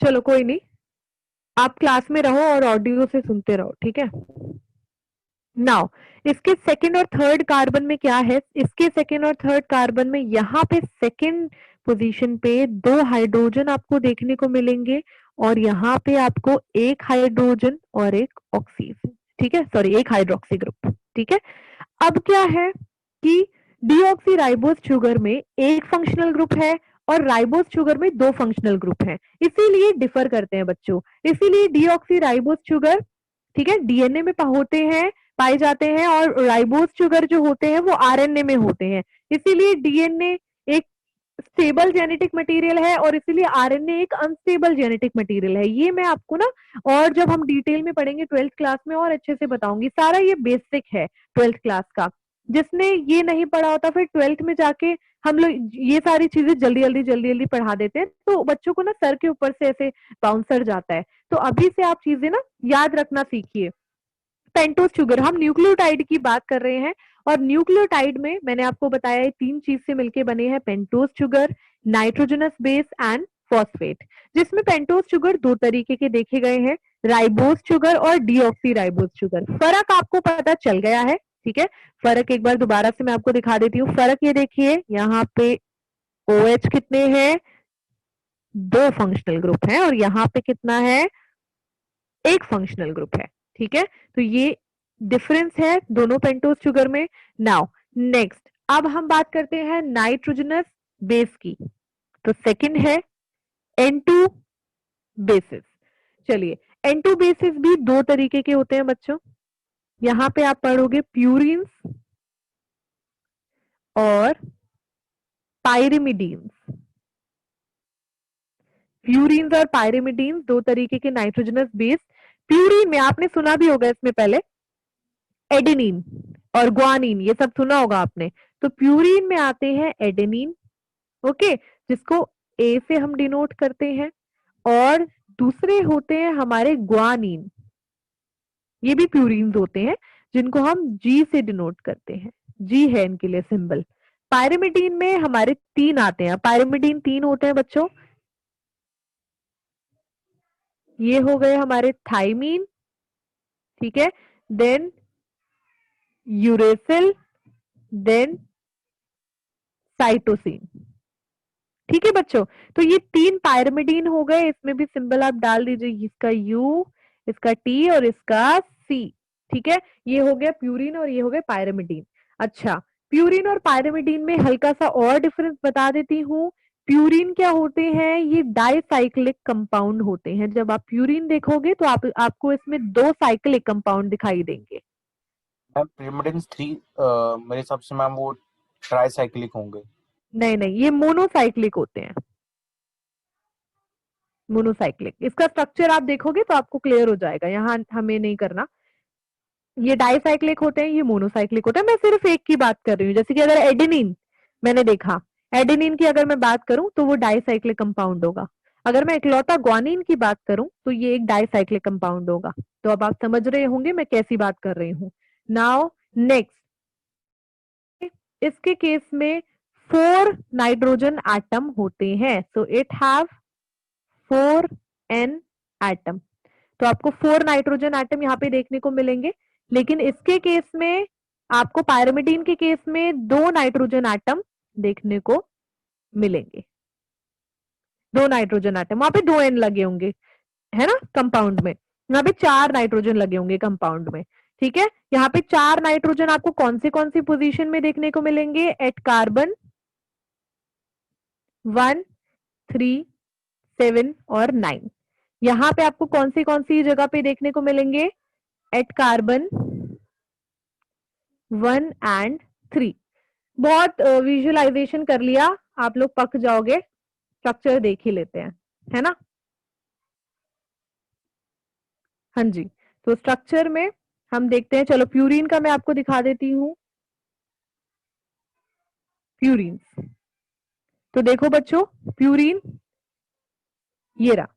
चलो कोई नहीं, आप क्लास में रहो और ऑडियो से सुनते रहो, ठीक है। नाउ इसके सेकंड और थर्ड कार्बन में क्या है, इसके सेकंड और थर्ड कार्बन में यहाँ पे सेकंड पोजीशन पे 2 हाइड्रोजन आपको देखने को मिलेंगे और यहाँ पे आपको एक हाइड्रोजन और एक ऑक्सीजन, ठीक है, सॉरी एक हाइड्रोक्सी ग्रुप। ठीक है, अब क्या है कि डीऑक्सीराइबोस शुगर में एक फंक्शनल ग्रुप है और राइबोस शुगर में 2 फंक्शनल ग्रुप हैं, इसीलिए डिफर करते हैं बच्चों। इसीलिए डीऑक्सीराइबोस शुगर, ठीक है, डीएनए में होते हैं, पाए जाते हैं, और राइबोस शुगर जो होते हैं वो आरएनए में होते हैं। इसीलिए डीएनए एक स्टेबल जेनेटिक मटेरियल है और इसीलिए आरएनए एक अनस्टेबल जेनेटिक मटेरियल है। ये मैं आपको ना, और जब हम डिटेल में पढ़ेंगे 12th क्लास में और अच्छे से बताऊंगी। सारा ये बेसिक है 12th क्लास का, जिसने ये नहीं पढ़ा होता फिर 12th में जाके हम लोग ये सारी चीजें जल्दी जल्दी पढ़ा देते हैं, तो बच्चों को ना सर के ऊपर से ऐसे बाउंसर जाता है। तो अभी से आप चीजें ना याद रखना सीखिए। पेंटोज शुगर, हम न्यूक्लियोटाइड की बात कर रहे हैं और न्यूक्लियोटाइड में मैंने आपको बताया है 3 चीज से मिलके बने हैं, pentose sugar, nitrogenous base and phosphate. जिसमें पेंटोज शुगर 2 तरीके के देखे गए हैं, राइबोज शुगर और डीऑक्सीराइबोज शुगर। फर्क आपको पता चल गया है, ठीक है। फर्क एक बार दोबारा से मैं आपको दिखा देती हूँ। फर्क ये देखिए, यहाँ पे OH कितने हैं, 2 फंक्शनल ग्रुप हैं और यहाँ पे कितना है, एक फंक्शनल ग्रुप है। ठीक है, तो ये डिफरेंस है दोनों पेंटोज शुगर में। नाउ नेक्स्ट, अब हम बात करते हैं नाइट्रोजनस बेस की। तो सेकंड है N2 बेसिस। चलिए, N2 बेसिस भी 2 तरीके के होते हैं बच्चों। यहां पे आप पढ़ोगे प्यूरिन्स और पायरिमिडीन्स। प्यूरिन्स और पायरिमिडीन्स 2 तरीके के नाइट्रोजनस बेस। प्यूरिन में आपने सुना भी होगा इसमें पहले एडेनिन और ग्वानिन, ये सब सुना होगा आपने। तो प्यूरिन में आते हैं एडेनिन, ओके, जिसको ए से हम डिनोट करते हैं, और दूसरे होते हैं हमारे ग्वानिन, ये भी प्यूरिन्स होते हैं जिनको हम जी से डिनोट करते हैं, जी है इनके लिए सिंबल। पायरिमिडीन में हमारे 3 आते हैं, पायरिमिडीन 3 होते हैं बच्चों। ये हो गए हमारे थाइमीन, ठीक है, देन यूरेसिल, देन साइटोसिन। ठीक है बच्चों, तो ये 3 पायरिमिडीन हो गए। इसमें भी सिंबल आप डाल दीजिए, इसका यू, इसका टी और इसका सी। ठीक है, ये हो गया प्यूरिन और ये हो गया पायरिमिडीन। अच्छा, प्यूरिन और पायरिमिडीन में हल्का सा और डिफरेंस बता देती हूँ। प्यूरिन क्या होते हैं, ये डाइसाइक्लिक कंपाउंड होते हैं। जब आप प्यूरिन देखोगे तो आपको इसमें 2 साइक्लिक कंपाउंड दिखाई देंगे। मैम pyrimidines 3 मेरे हिसाब से मैम वो ट्राइसाइक्लिक होंगे। नहीं, ये मोनोसाइक्लिक होते हैं, मोनोसाइक्लिक। इसका स्ट्रक्चर आप देखोगे तो आपको क्लियर हो जाएगा, यहाँ हमें नहीं करना। ये डाइसाइक्लिक होते हैं, ये मोनोसाइक्लिक होते हैं। मैं सिर्फ एक की बात कर रही हूँ, जैसे कि अगर एडेनिन मैंने देखा, एडेनिन की अगर मैं बात करूं तो वो डाइसाइक्लिक कंपाउंड होगा। अगर मैं इकलौता ग्वानिन की बात करूं तो ये एक डाइसाइक्लिक कंपाउंड होगा। तो अब आप समझ रहे होंगे मैं कैसी बात कर रही हूं। नाउ नेक्स्ट, इसके केस में 4 नाइट्रोजन एटम होते हैं, so it have 4 n atom. तो आपको 4 नाइट्रोजन एटम यहाँ पे देखने को मिलेंगे, लेकिन इसके केस में आपको पायरिमिडीन के केस में 2 नाइट्रोजन एटम देखने को मिलेंगे। 2 नाइट्रोजन एटम, वहां पे 2 n लगे होंगे, है ना कंपाउंड में। यहाँ पे 4 नाइट्रोजन लगे होंगे कंपाउंड में। ठीक है, यहाँ पे 4 नाइट्रोजन आपको कौन सी पोजीशन में देखने को मिलेंगे? एट कार्बन 1, 3, 7 और 9। यहाँ पे आपको कौन सी जगह पे देखने को मिलेंगे? At carbon 1 and 3। बहुत विजुअलाइजेशन कर लिया, आप लोग पक जाओगे, स्ट्रक्चर देख ही लेते हैं, है ना। हाँ जी, तो स्ट्रक्चर में हम देखते हैं। चलो प्यूरिन का मैं आपको दिखा देती हूँ। प्यूरिन, तो देखो बच्चों, प्यूरिन ये रहा,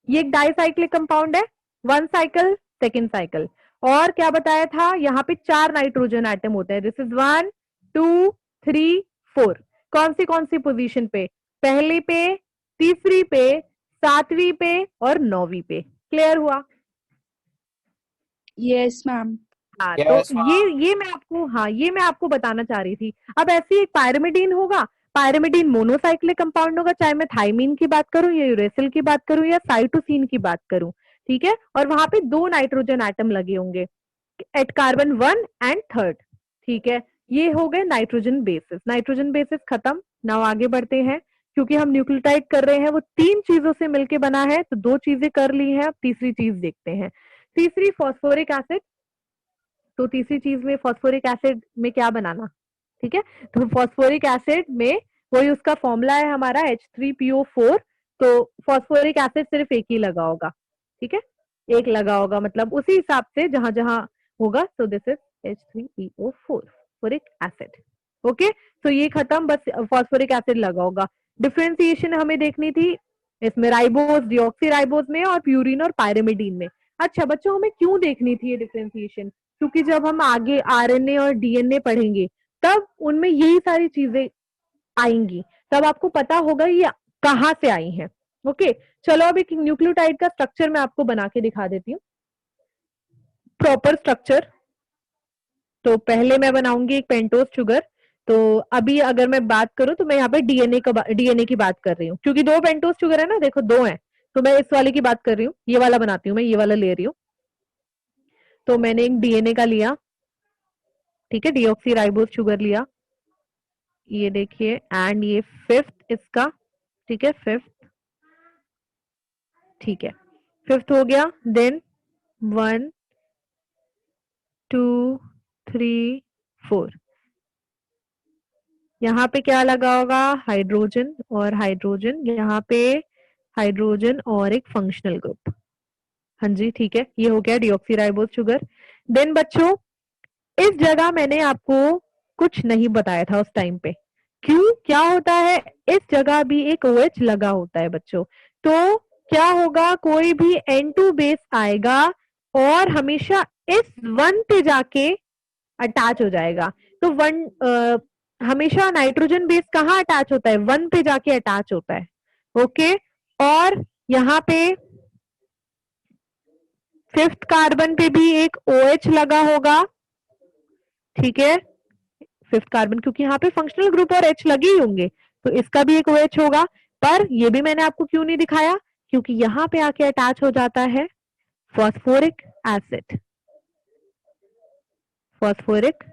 ये एक डाइसाइक्लिक कंपाउंड है, 1 साइकिल, 2nd साइकिल। और क्या बताया था, यहाँ पे 4 नाइट्रोजन एटम होते हैं। This is 1, 2, 3, 4। कौन सी पोजीशन पे? पहली पे, तीसरी पे, 7वीं पे और 9वीं पे। क्लियर हुआ? Yes ma'am. हाँ, Yes, तो ये मैं आपको बताना चाह रही थी। अब ऐसी एक पायरिमिडीन होगा, पायरिमिडीन मोनोसाइक्लिक कंपाउंड होगा, चाहे मैं थाइमीन की बात करूं या यूरेसिल की बात करूं या साइटोसिन की बात करूं। ठीक है, और वहां पे 2 नाइट्रोजन एटम लगे होंगे एट कार्बन 1 एंड 3rd। ठीक है, ये हो गए नाइट्रोजन बेसिस। नाइट्रोजन बेसिस खत्म। नाउ आगे बढ़ते हैं, क्योंकि हम न्यूक्लियोटाइड कर रहे हैं, वो 3 चीजों से मिलके बना है, तो 2 चीजें कर ली हैं, अब तीसरी चीज देखते हैं। तीसरी फॉस्फोरिक एसिड। तो तीसरी चीज में फॉस्फोरिक एसिड में क्या बनाना? ठीक है, तो फॉस्फोरिक एसिड में वही उसका फॉर्मूला है हमारा H3PO4। तो फॉस्फोरिक एसिड सिर्फ एक ही लगा होगा। ठीक है, एक लगा होगा, मतलब उसी हिसाब से जहां जहां होगा। तो this is H3PO4 phosphoric acid. Okay, तो ये खत्म, बस फॉस्फोरिक एसिड लगा होगा। डिफरेंशिएशन हमें देखनी थी इसमें राइबोज, डिऑक्सी राइबोज में, और प्यूरिन और पायरिमिडीन में। अच्छा बच्चों, हमें क्यों देखनी थी ये डिफरेंशिएशन? क्योंकि जब हम आगे आरएनए और डीएनए पढ़ेंगे तब उनमें यही सारी चीजें आएंगी, तब आपको पता होगा ये कहां से आई हैं। ओके, चलो अब एक न्यूक्लियोटाइड का स्ट्रक्चर मैं आपको बना के दिखा देती हूँ, प्रॉपर स्ट्रक्चर। तो पहले मैं बनाऊंगी एक पेंटोज शुगर। तो अभी अगर मैं बात करूं तो मैं यहाँ पे डीएनए की बात कर रही हूँ, क्योंकि 2 पेंटोज शुगर है ना, देखो 2 है, तो मैं इस वाले की बात कर रही हूँ, ये वाला बनाती हूँ, मैं ये वाला ले रही हूँ। तो मैंने एक डीएनए का लिया, ठीक है, डीऑक्सी राइबोज शुगर लिया, ये देखिए, एंड ये 5th इसका, ठीक है, 5th, ठीक है, 5th हो गया। देन 1, 2, 3, 4, यहाँ पे क्या लगा होगा? हाइड्रोजन और हाइड्रोजन, यहाँ पे हाइड्रोजन और एक फंक्शनल ग्रुप। हाँ जी, ठीक है, ये हो गया डीऑक्सी राइबोज शुगर। देन बच्चों, इस जगह मैंने आपको कुछ नहीं बताया था उस टाइम पे। क्यों? क्या होता है, इस जगह भी एक OH लगा होता है बच्चों। तो क्या होगा, कोई भी N2 बेस आएगा और हमेशा इस 1 पे जाके अटैच हो जाएगा। तो 1 हमेशा नाइट्रोजन बेस कहाँ अटैच होता है? 1 पे जाके अटैच होता है। ओके, और यहाँ पे 5th कार्बन पे भी एक OH लगा होगा, ठीक है, 5th कार्बन, क्योंकि यहाँ पे फंक्शनल ग्रुप और H लगे ही होंगे, तो इसका भी एक OH होगा। पर ये भी मैंने आपको क्यों नहीं दिखाया? क्योंकि यहाँ पे आके अटैच हो जाता है फॉस्फोरिक एसिड, फॉस्फोरिक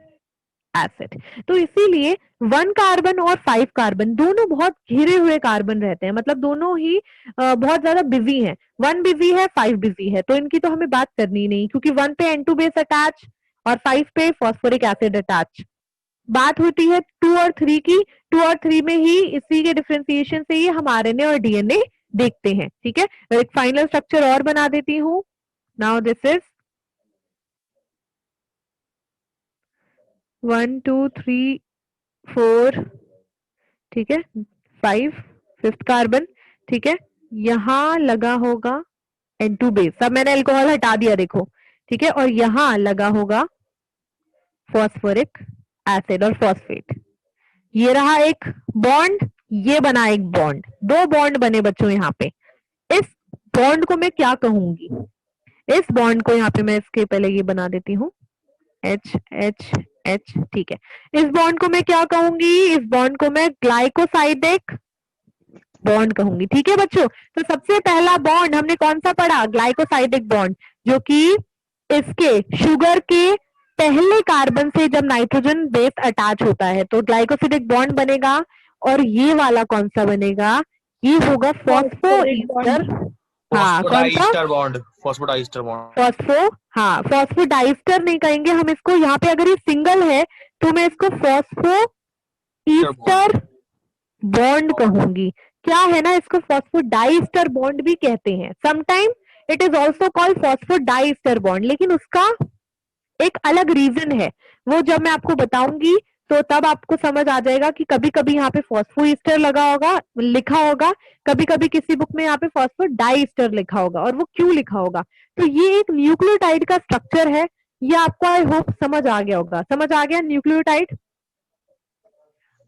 एसिड। तो इसीलिए 1 कार्बन और 5 कार्बन दोनों बहुत घिरे हुए कार्बन रहते हैं, मतलब दोनों ही बहुत ज्यादा बिजी हैं। 1 बिजी है, 5 बिजी है, तो इनकी तो हमें बात करनी नहीं, क्योंकि 1 पे N2 बेस अटैच और 5 पे फॉस्फोरिक एसिड अटैच। बात होती है 2 और 3 की। 2 और 3 में ही इसी के डिफरेंशिएशन से ही हम आरएनए और डीएनए देखते हैं। ठीक है, एक फाइनल स्ट्रक्चर और बना देती हूँ। नाउ दिस इज 1, 2, 3, 4, ठीक है 5 5th कार्बन, ठीक है यहाँ लगा होगा N2 बेस, अब मैंने अल्कोहल हटा दिया देखो, ठीक है और यहाँ लगा होगा फॉस्फोरिक एसिड और फॉस्फेट, ये रहा एक बॉन्ड, ये बना एक बॉन्ड, दो बॉन्ड बने बच्चों यहाँ पे। इस बॉन्ड को मैं क्या कहूंगी, इस बॉन्ड को यहाँ पे मैं इसके पहले ये बना देती हूँ H H H, ठीक है इस बॉन्ड को मैं क्या कहूंगी, इस बॉन्ड को मैं ग्लाइकोसाइडिक बॉन्ड कहूंगी, ठीक है बच्चों। तो सबसे पहला बॉन्ड हमने कौन सा पढ़ा, ग्लाइकोसाइडिक बॉन्ड, जो कि इसके शुगर के पहले कार्बन से जब नाइट्रोजन बेस अटैच होता है तो ग्लाइकोसिडिक बॉन्ड बनेगा, और ये वाला कौन सा बनेगा, ये होगा Phosphoric फॉस्फोईस्टर, हाँ कौन सा, phosphodiester bond, phosphodiester bond. Phospho, हाँ फॉस्फोडाइस्टर नहीं कहेंगे हम इसको, यहाँ पे अगर ये सिंगल है तो मैं इसको फॉस्फो ईस्टर बॉन्ड कहूंगी, क्या है ना इसको फॉस्फोडाइस्टर बॉन्ड भी कहते हैं, sometime it is also called phosphodiester bond, लेकिन उसका एक अलग रीजन है, वो जब मैं आपको बताऊंगी तो तब आपको समझ आ जाएगा कि कभी कभी यहाँ पे फॉस्फोईस्टर लगा होगा, लिखा होगा, कभी कभी किसी बुक में यहाँ पे फॉस्फोडाइस्टर लिखा होगा, और वो क्यों लिखा होगा, तो ये एक न्यूक्लियोटाइड का स्ट्रक्चर है, ये आपको आई होप समझ आ गया होगा, समझ आ गया न्यूक्लियोटाइड।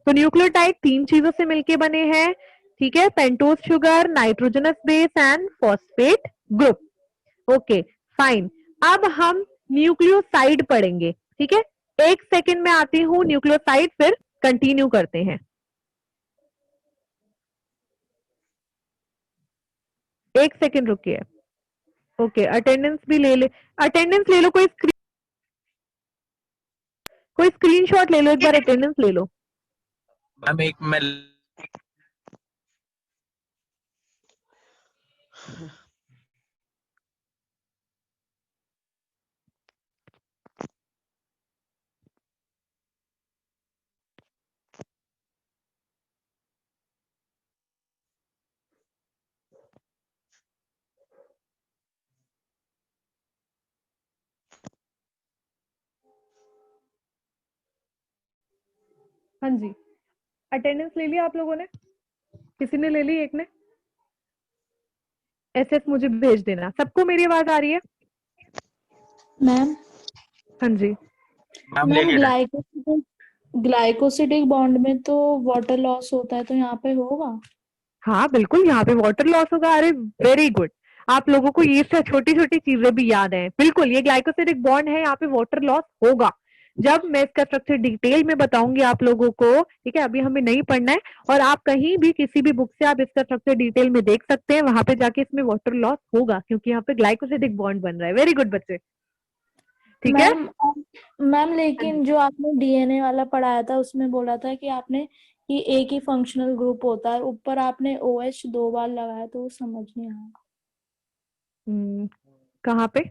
तो न्यूक्लियोटाइड तीन चीजों से मिलके बने हैं, ठीक है pentose sugar, nitrogenous base and phosphate group, okay fine. अब हम न्यूक्लियोसाइड पढ़ेंगे, ठीक है एक सेकंड में आती हूँ न्यूक्लियोसाइड, फिर कंटिन्यू करते हैं, एक सेकंड रुकिए, ओके अटेंडेंस भी ले ले, अटेंडेंस ले लो, कोई स्क्रीनशॉट ले लो, एक बार अटेंडेंस ले लो। मैम एक मैं हाँ जी अटेंडेंस ले लिया आप लोगों ने, किसी ने ले ली, एक ने, एसएस मुझे भेज देना, सबको मेरी आवाज आ रही है, मैम हाँ जी मैम ले मैम लिया। ग्लाइकोसिडिक बॉन्ड में तो वाटर लॉस होता है, तो यहाँ पे होगा। हाँ बिल्कुल यहाँ पे वाटर लॉस होगा, अरे वेरी गुड, आप लोगों को ये सब छोटी छोटी चीजें भी याद है, बिल्कुल ये ग्लाइकोसिडिक बॉन्ड है, यहाँ पे वाटर लॉस होगा, जब मैं इसका स्ट्रक्चर डिटेल में बताऊंगी आप लोगों को, ठीक है अभी हमें नहीं पढ़ना है, और आप कहीं भी किसी भी बुक से आप इसका स्ट्रक्चर डिटेल में देख सकते हैं, वहां पे जाके इसमें वाटर लॉस होगा क्योंकि यहाँ पे ग्लाइकोसिडिक बॉन्ड बन रहा है, वेरी गुड बच्चे, ठीक है। मैम लेकिन जो आपने डीएनए वाला पढ़ाया था उसमें बोला था कि आपने कि एक ही फंक्शनल ग्रुप होता है, ऊपर आपने OH 2 बार लगाया तो वो समझ नहीं आया कहाँ पे,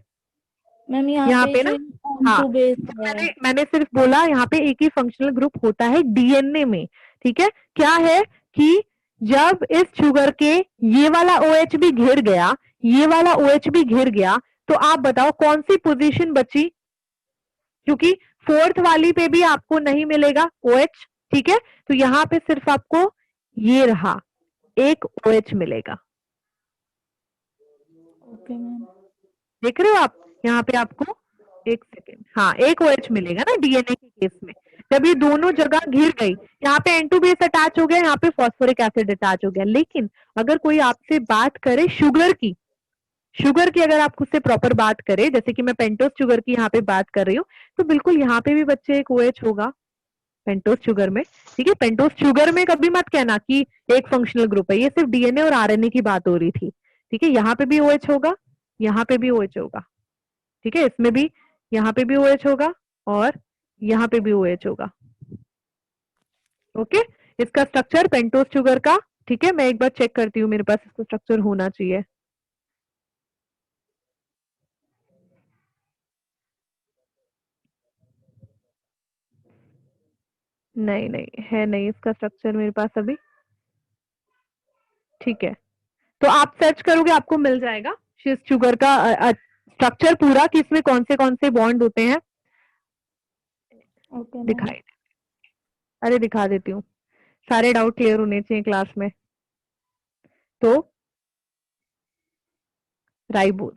मैम। यहाँ यहाँ पे पे ना, जो हाँ N2 बेस है। मैंने सिर्फ बोला यहाँ पे एक ही फंक्शनल ग्रुप होता है डीएनए में, ठीक है क्या है कि जब इस शुगर के ये वाला OH भी घिर गया, ये वाला OH भी घिर गया, तो आप बताओ कौन सी पोजीशन बची, क्योंकि फोर्थ वाली पे भी आपको नहीं मिलेगा OH, ठीक है तो यहाँ पे सिर्फ आपको ये रहा एक OH मिलेगा, ओके मैम। देख रहे हो आप यहाँ पे आपको, एक सेकेंड, हाँ एक OH मिलेगा ना डीएनए के केस में, जब ये दोनों जगह घिर गई, यहाँ पे N2 बेस अटैच हो गया, यहाँ पे फॉस्फोरिक एसिड अटैच हो गया, लेकिन अगर कोई आपसे बात करे शुगर की अगर आप उससे प्रॉपर बात करें, जैसे कि मैं पेंटोस शुगर की यहाँ पे बात कर रही हूँ, तो बिल्कुल यहाँ पे भी बच्चे एक OH होगा पेंटोस शुगर में, ठीक है पेंटोस शुगर में कभी मत कहना कि एक फंक्शनल ग्रुप है, ये सिर्फ डीएनए और आरएनए की बात हो रही थी, ठीक है यहाँ पे भी OH होगा, यहाँ पे भी OH होगा, ठीक है इसमें भी, यहाँ पे भी OH होगा और यहाँ पे भी OH होगा, ओके इसका स्ट्रक्चर पेंटोस शुगर का, ठीक है मैं एक बार चेक करती हूँ, मेरे पास इसका स्ट्रक्चर होना चाहिए, नहीं नहीं है नहीं इसका स्ट्रक्चर मेरे पास अभी, ठीक है तो आप सर्च करोगे आपको मिल जाएगा शुगर का स्ट्रक्चर पूरा कि इसमें कौन से बॉन्ड होते हैं, ओके दिखाई, अरे दिखा देती हूँ, सारे डाउट क्लियर होने चाहिए क्लास में। तो राइबोस,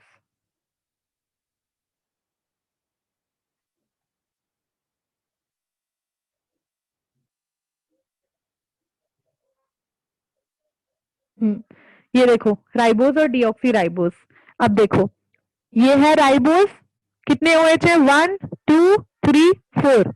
ये देखो राइबोस और डीऑक्सी राइबोस। अब देखो ये है राइबोस, कितने OH है 1 2 3 4।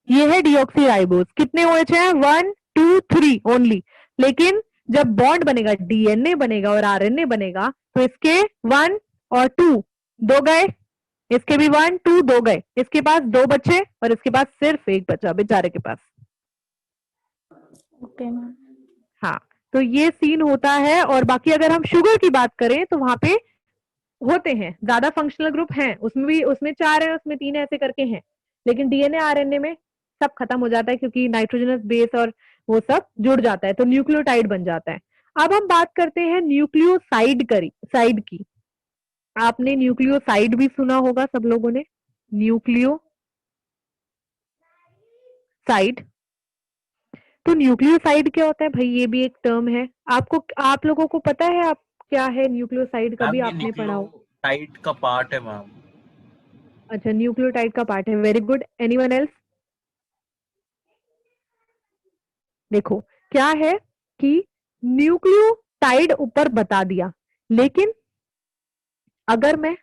ये है डीऑक्सी राइबोस, कितने OH है 1 2 3 ओनली। लेकिन जब बॉन्ड बनेगा, डीएनए बनेगा और आरएनए बनेगा, तो इसके 1 और 2 दो गए, इसके भी 1 2 दो गए, इसके पास 2 बचे और इसके पास सिर्फ 1 बचा बेचारे के पास। Okay ma'am. हाँ, तो ये सीन होता है। और बाकी अगर हम शुगर की बात करें तो वहां पे होते हैं ज्यादा फंक्शनल ग्रुप हैं, उसमें 4 है, उसमें 3 ऐसे करके हैं। लेकिन डीएनए आरएनए में सब खत्म हो जाता है क्योंकि नाइट्रोजनस बेस और वो सब जुड़ जाता है, तो न्यूक्लियोटाइड बन जाता है। अब हम बात करते हैं न्यूक्लियोसाइड साइड की। आपने न्यूक्लियोसाइड भी सुना होगा सब लोगों ने, न्यूक्लियोसाइड। तो न्यूक्लियोसाइड क्या होता है भाई, ये भी एक टर्म है। आप लोगों को पता है आप क्या है न्यूक्लियोसाइड, कभी मैम ये आपने पढ़ा हो? न्यूक्लियोटाइड का पार्ट है मैम। अच्छा, न्यूक्लियोटाइड का पार्ट है, वेरी गुड। Anyone else? देखो क्या है कि न्यूक्लियोटाइड ऊपर बता दिया, लेकिन अगर मैं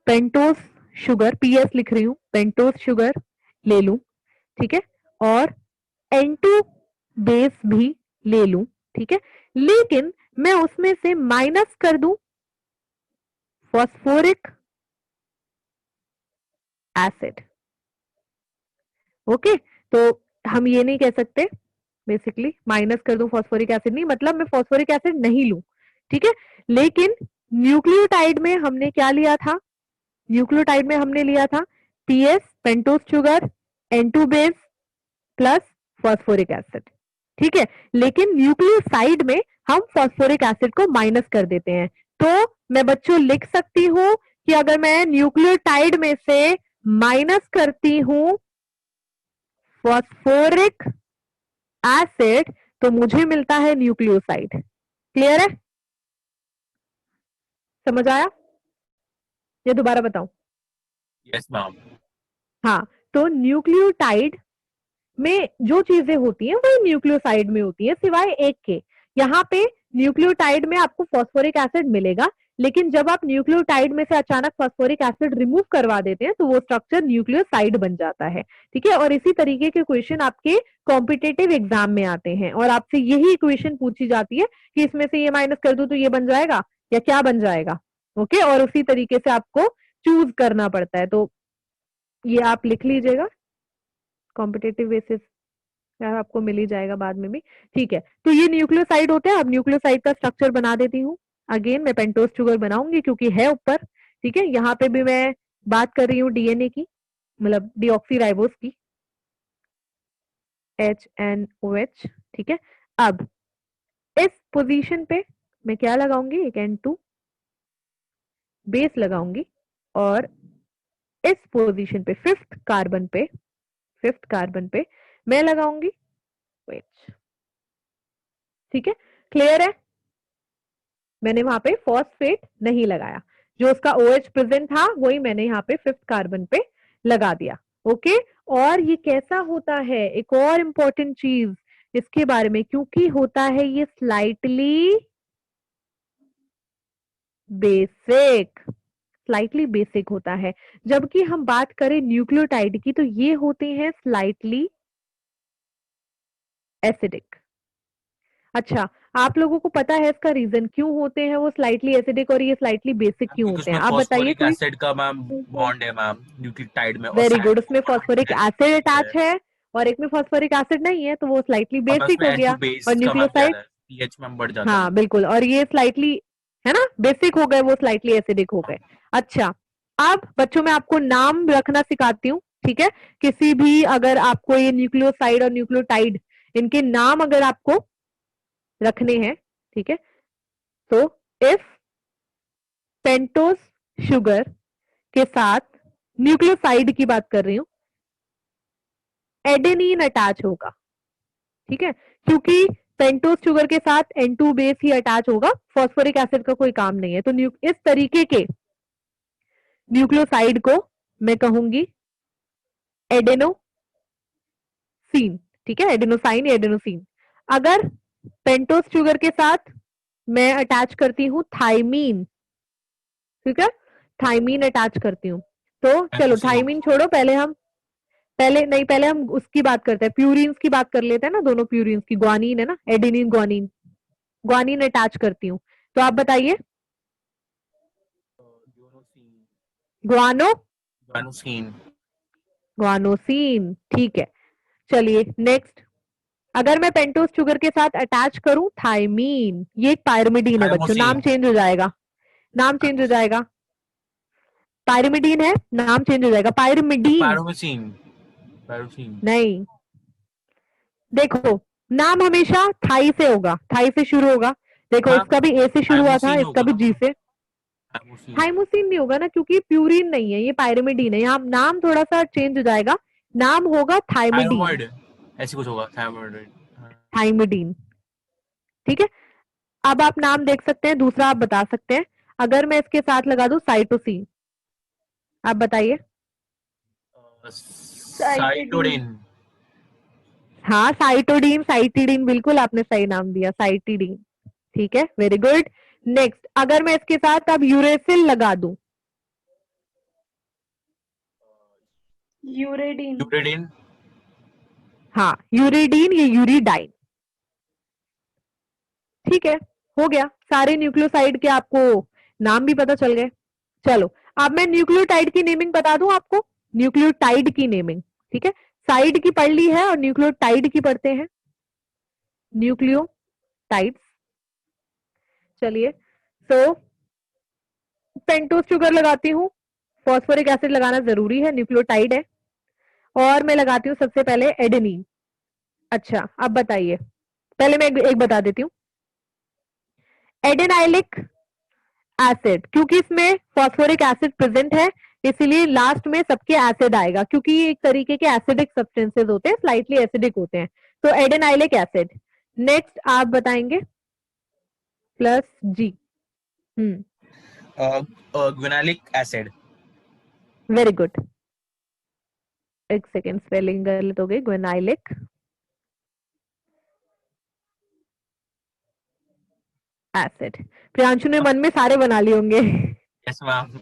पेंटोस शुगर, पीएस लिख रही हूं, पेंटोस शुगर ले लूं, ठीक है, और N2 बेस भी ले लूं, ठीक है, लेकिन मैं उसमें से माइनस कर दूं फॉस्फोरिक एसिड। ओके, तो हम ये नहीं कह सकते बेसिकली माइनस कर दूं फॉस्फोरिक एसिड, नहीं मतलब मैं फॉस्फोरिक एसिड नहीं लूं, ठीक है। लेकिन न्यूक्लियोटाइड में हमने क्या लिया था, न्यूक्लियोटाइड में हमने लिया था PS pentose sugar N2 base plus phosphoric acid, ठीक है। लेकिन न्यूक्लियोसाइड में हम फॉस्फोरिक एसिड को माइनस कर देते हैं। तो मैं बच्चों लिख सकती हूं कि अगर मैं न्यूक्लियोटाइड में से माइनस करती हूं फॉस्फोरिक एसिड तो मुझे मिलता है न्यूक्लियोसाइड। क्लियर है? समझ आया? ये दोबारा बताऊं? Yes ma'am. हाँ, तो न्यूक्लियोटाइड में जो चीजें होती हैं वही न्यूक्लियोसाइड में होती है, सिवाय एक के। यहाँ पे न्यूक्लियोटाइड में आपको फॉस्फोरिक एसिड मिलेगा, लेकिन जब आप न्यूक्लियोटाइड में से अचानक फॉस्फोरिक एसिड रिमूव करवा देते हैं तो वो स्ट्रक्चर न्यूक्लियोसाइड बन जाता है, ठीक है। और इसी तरीके के क्वेश्चन आपके कॉम्पिटेटिव एग्जाम में आते हैं और आपसे यही इक्वेशन पूछी जाती है कि इसमें से ये माइनस कर दूं तो ये बन जाएगा या क्या बन जाएगा। ओके, और उसी तरीके से आपको चूज करना पड़ता है। तो ये आप लिख लीजिएगा, कॉम्पिटेटिव बेसिस यार आपको मिल ही जाएगा बाद में भी, ठीक है। तो ये न्यूक्लियोसाइड होते हैं। अब न्यूक्लियोसाइड का स्ट्रक्चर बना देती हूँ। अगेन मैं पेंटोस शुगर बनाऊंगी क्योंकि है ऊपर, ठीक है। यहाँ पे भी मैं बात कर रही हूँ डीएनए की, मतलब डीऑक्सीराइबोस की, HNOH, ठीक है। अब इस पोजीशन पे मैं क्या लगाऊंगी, एक N2 बेस लगाऊंगी और इस पोजीशन पे फिफ्थ कार्बन पे मैं लगाऊंगी OH, ठीक है। क्लियर है? मैंने वहां पे फॉस्फेट नहीं लगाया, जो उसका OH प्रेजेंट था वही मैंने यहाँ पे फिफ्थ कार्बन पे लगा दिया। ओके, और ये कैसा होता है, एक और इम्पोर्टेंट चीज इसके बारे में, क्योंकि होता है ये स्लाइटली बेसिक होता है। जबकि हम बात करें न्यूक्लियोटाइड की तो ये होते हैं स्लाइटली एसिडिक। अच्छा, आप लोगों को पता है इसका रीजन क्यों होते हैं वो स्लाइटली एसिडिक और ये स्लाइटली बेसिक क्यों क्योंकि होते हैं? उसमें आप बताइए फॉस्फोरिक कोई। एसिड का मैम बॉन्ड है मैम न्यूक्लियोटाइड में, और वेरी साइड गुड, में उसमें फॉस्फोरिक एसिड अटैच है और एक में फॉस्फोरिक एसिड नहीं है, तो वो स्लाइटली और मैं बेसिक उसमें हो गया। N2 बेस और का मैम कह न्यूक्लियोसाइड, रहा है, पीएच मैम बढ़ जाता है हाँ मैम। बिल्कुल, और ये स्लाइटली है ना बेसिक हो गए, वो स्लाइटली एसिडिक हो गए। अच्छा, अब बच्चों मैं आपको नाम रखना सिखाती हूँ, ठीक है। किसी भी अगर आपको ये न्यूक्लियोसाइड और न्यूक्लियोटाइड इनके नाम अगर आपको रखने हैं, ठीक है, तो इफ पेंटोस शुगर के साथ न्यूक्लियोसाइड की बात कर रही हूं, एडेनिन अटैच होगा, ठीक है। क्योंकि पेंटोज शुगर के साथ N2 बेस ही अटैच होगा, फॉस्फोरिक एसिड का कोई काम नहीं है। तो इस तरीके के न्यूक्लियोसाइड को मैं कहूंगी एडेनोसिन, ठीक है, एडेनोसाइन या एडेनोसिन। अगर पेंटोज शुगर के साथ मैं अटैच करती हूँ थाइमीन, ठीक है, थाइमीन अटैच करती हूँ, तो चलो एथोसिन। थाइमीन छोड़ो, पहले हम उसकी बात करते हैं, प्यूरिन्स की बात कर लेते हैं ना, दोनों प्यूरिन्स की, ग्वानीन है ना, एडेनिन ग्वानीन, ग्वानीन अटैच करती हूँ। तो आप बताइए ग्वानो ग्वानोसिन। ग्वानोसिन, ठीक है। चलिए नेक्स्ट, अगर मैं पेंटोज शुगर के साथ अटैच करूं थाइमीन, ये एक पायरिमिडीन है बच्चों, नाम थाइमोसिन। चेंज हो जाएगा, नाम चेंज हो जाएगा, पायरिमिडीन है, नाम चेंज हो जाएगा, पायरिमिडीन पायरोमिसिन। पायरोसिन। नहीं। देखो नाम हमेशा थाई से होगा, थाई से शुरू होगा। देखो हाँ, इसका भी ए से शुरू हुआ था, थाइमोसिन इसका होगा भी ना जी मैम। से। थाइमोसिन। थाइमोसिन नहीं होगा ना, क्योंकि प्यूरिन नहीं है, ये पायरिमिडीन है, यहाँ नाम थोड़ा सा चेंज हो जाएगा, नाम होगा थाइमिडीन, थायराइड ऐसी कुछ होगा, थायराइड। थाइमिडीन, ठीक है। अब आप नाम देख सकते हैं, दूसरा आप बता सकते हैं, अगर मैं इसके साथ लगा दूं साइटोसिन, आप बताइए। साइटोडिन। हाँ साइटोडीन, साइटिडीन, बिल्कुल आपने सही नाम दिया, साइटिडीन, ठीक है, वेरी गुड। नेक्स्ट, अगर मैं इसके साथ अब यूरेसिल लगा दूं, यूरेडिन। यूरेडिन। हाँ यूरिडीन, ये यूरिडाइन, ठीक है, हो गया, सारे न्यूक्लियोसाइड के आपको नाम भी पता चल गए। चलो अब मैं न्यूक्लियोटाइड की नेमिंग बता दूं आपको, न्यूक्लियोटाइड की नेमिंग, ठीक है, साइड की पढ़ ली है और न्यूक्लियोटाइड की पढ़ते हैं, न्यूक्लियोटाइड्स। चलिए, सो पेंटोज शुगर लगाती हूँ, फॉस्फोरिक एसिड लगाना जरूरी है, न्यूक्लियोटाइड है, और मैं लगाती हूँ सबसे पहले एडेनिन। अच्छा अब बताइए, पहले मैं एक बता देती हूँ, एडेनाइलिक एसिड, क्योंकि इसमें फॉस्फोरिक एसिड प्रेजेंट है, इसीलिए लास्ट में सबके एसिड आएगा, क्योंकि ये एक तरीके के एसिडिक सब्सटेंसेस होते हैं, स्लाइटली एसिडिक होते हैं, तो एडेनाइलिक एसिड। नेक्स्ट आप बताएंगे प्लस जी। ग्वेनालिक एसिड। वेरी गुड, एक सेकेंड, स्पेलिंग गलत हो गई, ग्वेनाइलिक एसिड। प्रियांशु ने मन में सारे बना लिए होंगे। Yes ma'am.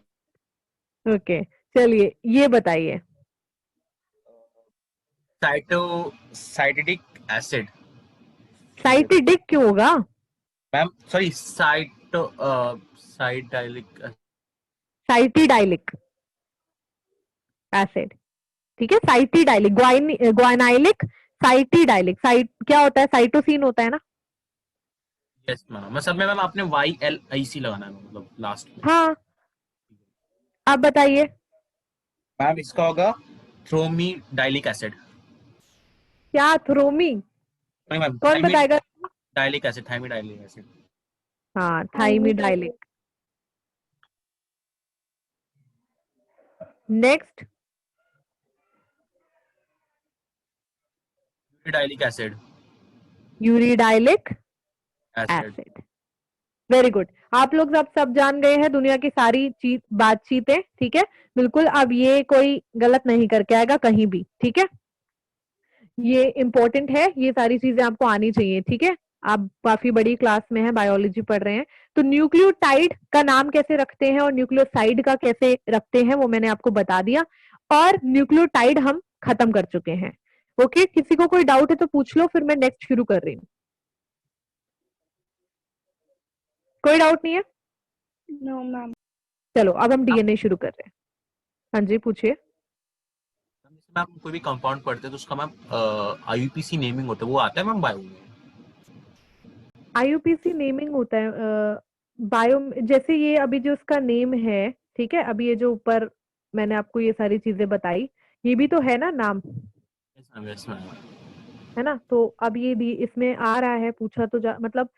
ओके चलिए ये बताइए, साइटिडिक एसिड। साइटिडिक क्यों होगा? Ma'am sorry, cytidylic. Cytidylic acid, ठीक है, साइटिडाइलिक, ग्वाइनाइलिक, साइटिडाइलिक, साइट क्या होता है, साइटोसिन होता है ना। यस मैम, मैं सब में मैम आपने YLIC लगाना है मतलब लास्ट में। हाँ आप बताइए। मैम इसका होगा थ्रोमीडाइलिक एसिड। क्या थ्रोमी? नहीं मैम, कौन बताएगा? Thymidylic acid, thymidylic acid. हाँ thymidylic. Next uridylic acid. Uridylic acid. Acid, very good. आप लोग सब जान गए हैं दुनिया की सारी चीज बातचीतें, ठीक है, बिल्कुल, अब ये कोई गलत नहीं करके आएगा कहीं भी, ठीक है, ये इंपॉर्टेंट है, ये सारी चीजें आपको आनी चाहिए, ठीक है। आप काफी बड़ी क्लास में है, बायोलॉजी पढ़ रहे हैं, तो न्यूक्लियोटाइड का नाम कैसे रखते हैं और न्यूक्लियोसाइड का कैसे रखते हैं वो मैंने आपको बता दिया, और न्यूक्लियोटाइड हम खत्म कर चुके हैं। ओके, किसी को कोई डाउट है तो पूछ लो, फिर मैं नेक्स्ट शुरू कर रही हूँ। कोई डाउट नहीं है? No ma'am. चलो अब हम डीएनए शुरू कर रहे हैं। हाँ जी पूछिए। मैम कोई भी कंपाउंड पढ़ते हैं तो उसका मैम IUPAC नेमिंग होता है, वो आता है मैम बायो में? आईयूपीसी नेमिंग होता है बायो, जैसे ये अभी जो इसका नेम है, ठीक है, अभी ये जो ऊपर मैंने आपको ये सारी चीजें बताई, ये भी तो है ना नाम, यस मैम। है ना, तो अब ये भी इसमें आ रहा है, पूछा तो मतलब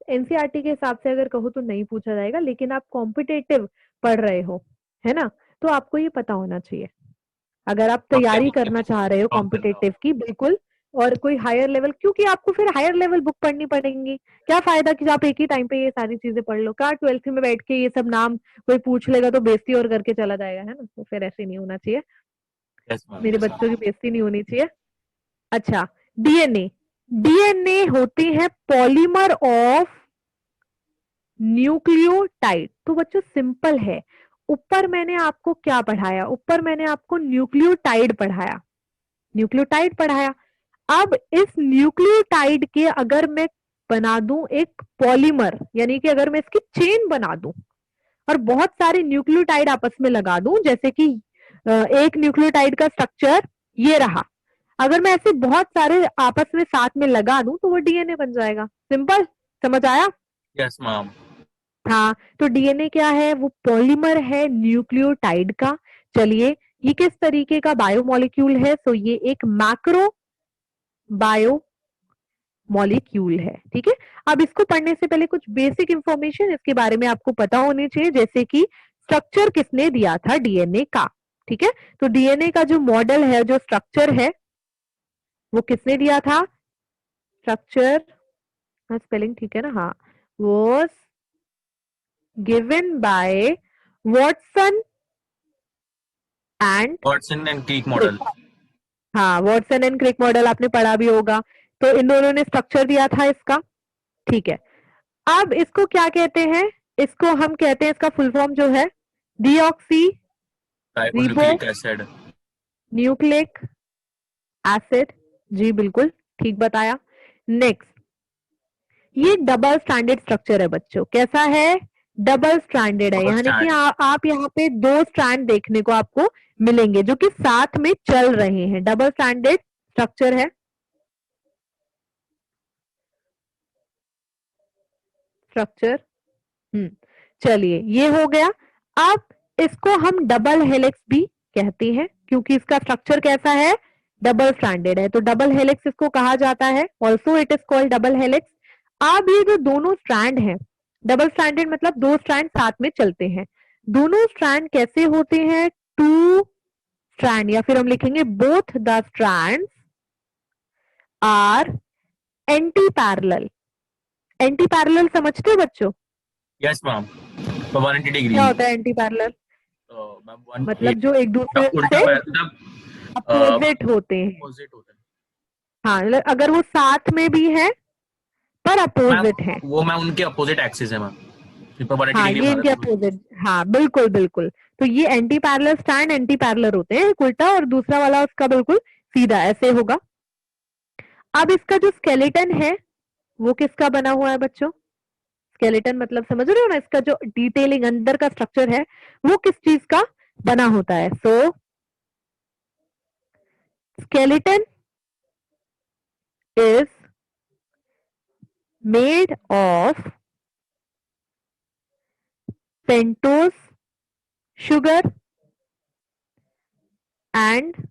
एनसीईआरटी के हिसाब से अगर कहो तो नहीं पूछा जाएगा, लेकिन आप कॉम्पिटेटिव पढ़ रहे हो, है ना, तो आपको ये पता होना चाहिए, अगर आप तैयारी करना चाह रहे हो कॉम्पिटेटिव की, बिल्कुल और कोई हायर लेवल, क्योंकि आपको फिर हायर लेवल बुक पढ़नी पड़ेंगी। क्या फायदा कि आप एक ही टाइम पे ये सारी चीजें पढ़ लो, क्या 12th में बैठ के ये सब नाम कोई पूछ लेगा तो बेइज्जती और करके चला जाएगा, है ना। तो फिर ऐसे नहीं होना चाहिए, यस मैम, मेरे यस बच्चों की बेइज्जती नहीं होनी चाहिए। अच्छा, डीएनए, डीएनए होती है पॉलीमर ऑफ न्यूक्लियोटाइड। तो बच्चों सिंपल है, ऊपर मैंने आपको क्या पढ़ाया, ऊपर मैंने आपको न्यूक्लियोटाइड पढ़ाया, न्यूक्लियोटाइड पढ़ाया। अब इस न्यूक्लियोटाइड के अगर मैं बना दूं एक पॉलीमर, यानी कि अगर मैं इसकी चेन बना दूं और बहुत सारे न्यूक्लियोटाइड आपस में लगा दूं, जैसे कि एक न्यूक्लियोटाइड का स्ट्रक्चर ये रहा, अगर मैं ऐसे बहुत सारे आपस में साथ में लगा दूं तो वो डीएनए बन जाएगा। सिंपल, समझ आया। Yes ma'am. हाँ, तो डीएनए क्या है, वो पॉलीमर है न्यूक्लियोटाइड का। चलिए, ये किस तरीके का बायोमोलिक्यूल है, तो ये एक मैक्रो बायो मॉलिक्यूल है। ठीक है, अब इसको पढ़ने से पहले कुछ बेसिक इंफॉर्मेशन इसके बारे में आपको पता होनी चाहिए, जैसे कि स्ट्रक्चर किसने दिया था डीएनए का। ठीक है, तो डीएनए का जो मॉडल है, जो स्ट्रक्चर है, वो किसने दिया था, स्ट्रक्चर, स्पेलिंग ठीक है ना, हाँ, was given by Watson and Watson and Crick model. हाँ, वॉटसन एंड क्रिक मॉडल आपने पढ़ा भी होगा। तो इन दोनों ने स्ट्रक्चर दिया था इसका। ठीक है, अब इसको क्या कहते हैं, इसको हम कहते हैं, इसका फुल फॉर्म जो है deoxy ribonucleic acid. Nucleic acid. जी बिल्कुल ठीक बताया। नेक्स्ट, ये डबल स्ट्रैंडेड स्ट्रक्चर है बच्चों, कैसा है, डबल स्ट्रैंडेड है, Double यानी कि strand। आप यहाँ पे दो स्ट्रैंड देखने को आपको मिलेंगे जो कि साथ में चल रहे हैं, डबल स्ट्रैंडेड स्ट्रक्चर है। स्ट्रक्चर, चलिए ये हो गया। अब इसको हम डबल हेलिक्स भी कहते हैं, क्योंकि इसका स्ट्रक्चर कैसा है, डबल स्ट्रैंडेड है, तो डबल हेलिक्स इसको कहा जाता है, also it is called double helix. अब ये जो दोनों स्ट्रैंड हैं, डबल स्ट्रैंडेड मतलब दो स्ट्रैंड साथ में चलते हैं, दोनों स्ट्रैंड कैसे होते हैं, टू स्ट्रैंड, या फिर हम लिखेंगे both the strands are anti parallel. Anti parallel समझते हो बच्चों, यस मैम, 180 डिग्री। क्या होता है एंटी पैरेलल, मैम मतलब जो एक दूसरे उल्टा से मतलब अपोजिट होते हैं। अपोजिट होता है। हाँ, मतलब अगर वो साथ में भी है पर अपोजिट है। वो मैम उनके अपोजिट एक्सिस है मैम, 180 हाँ, डिग्री ये इनके अपोजिट, हाँ बिल्कुल बिल्कुल। तो ये anti parallel stand anti parallel होते हैं, एक उल्टा और दूसरा वाला उसका बिल्कुल सीधा, ऐसे होगा। अब इसका जो स्केलेटन है वो किसका बना हुआ है बच्चों, स्केलेटन मतलब समझ रहे हो ना, इसका जो डिटेलिंग अंदर का स्ट्रक्चर है वो किस चीज का बना होता है। So skeleton is made of pentose sugar and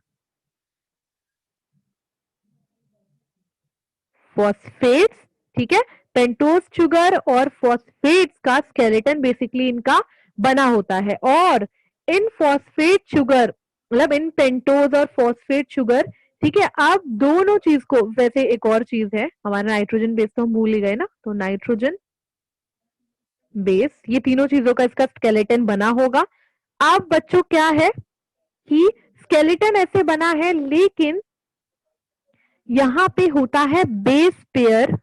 phosphates। ठीक है, पेंटोज शुगर और फॉस्फेट्स का स्केलेटन बेसिकली इनका बना होता है, और इन फॉस्फेट शुगर मतलब इन पेंटोज और फॉस्फेट शुगर, ठीक है, अब दोनों चीज को, वैसे एक और चीज है हमारा नाइट्रोजन बेस, तो हम भूल ही गए ना, तो नाइट्रोजन बेस, ये तीनों चीजों का इसका स्केलेटन बना होगा। अब बच्चों क्या है कि स्केलेटन ऐसे बना है, लेकिन यहां पे होता है बेस पेयर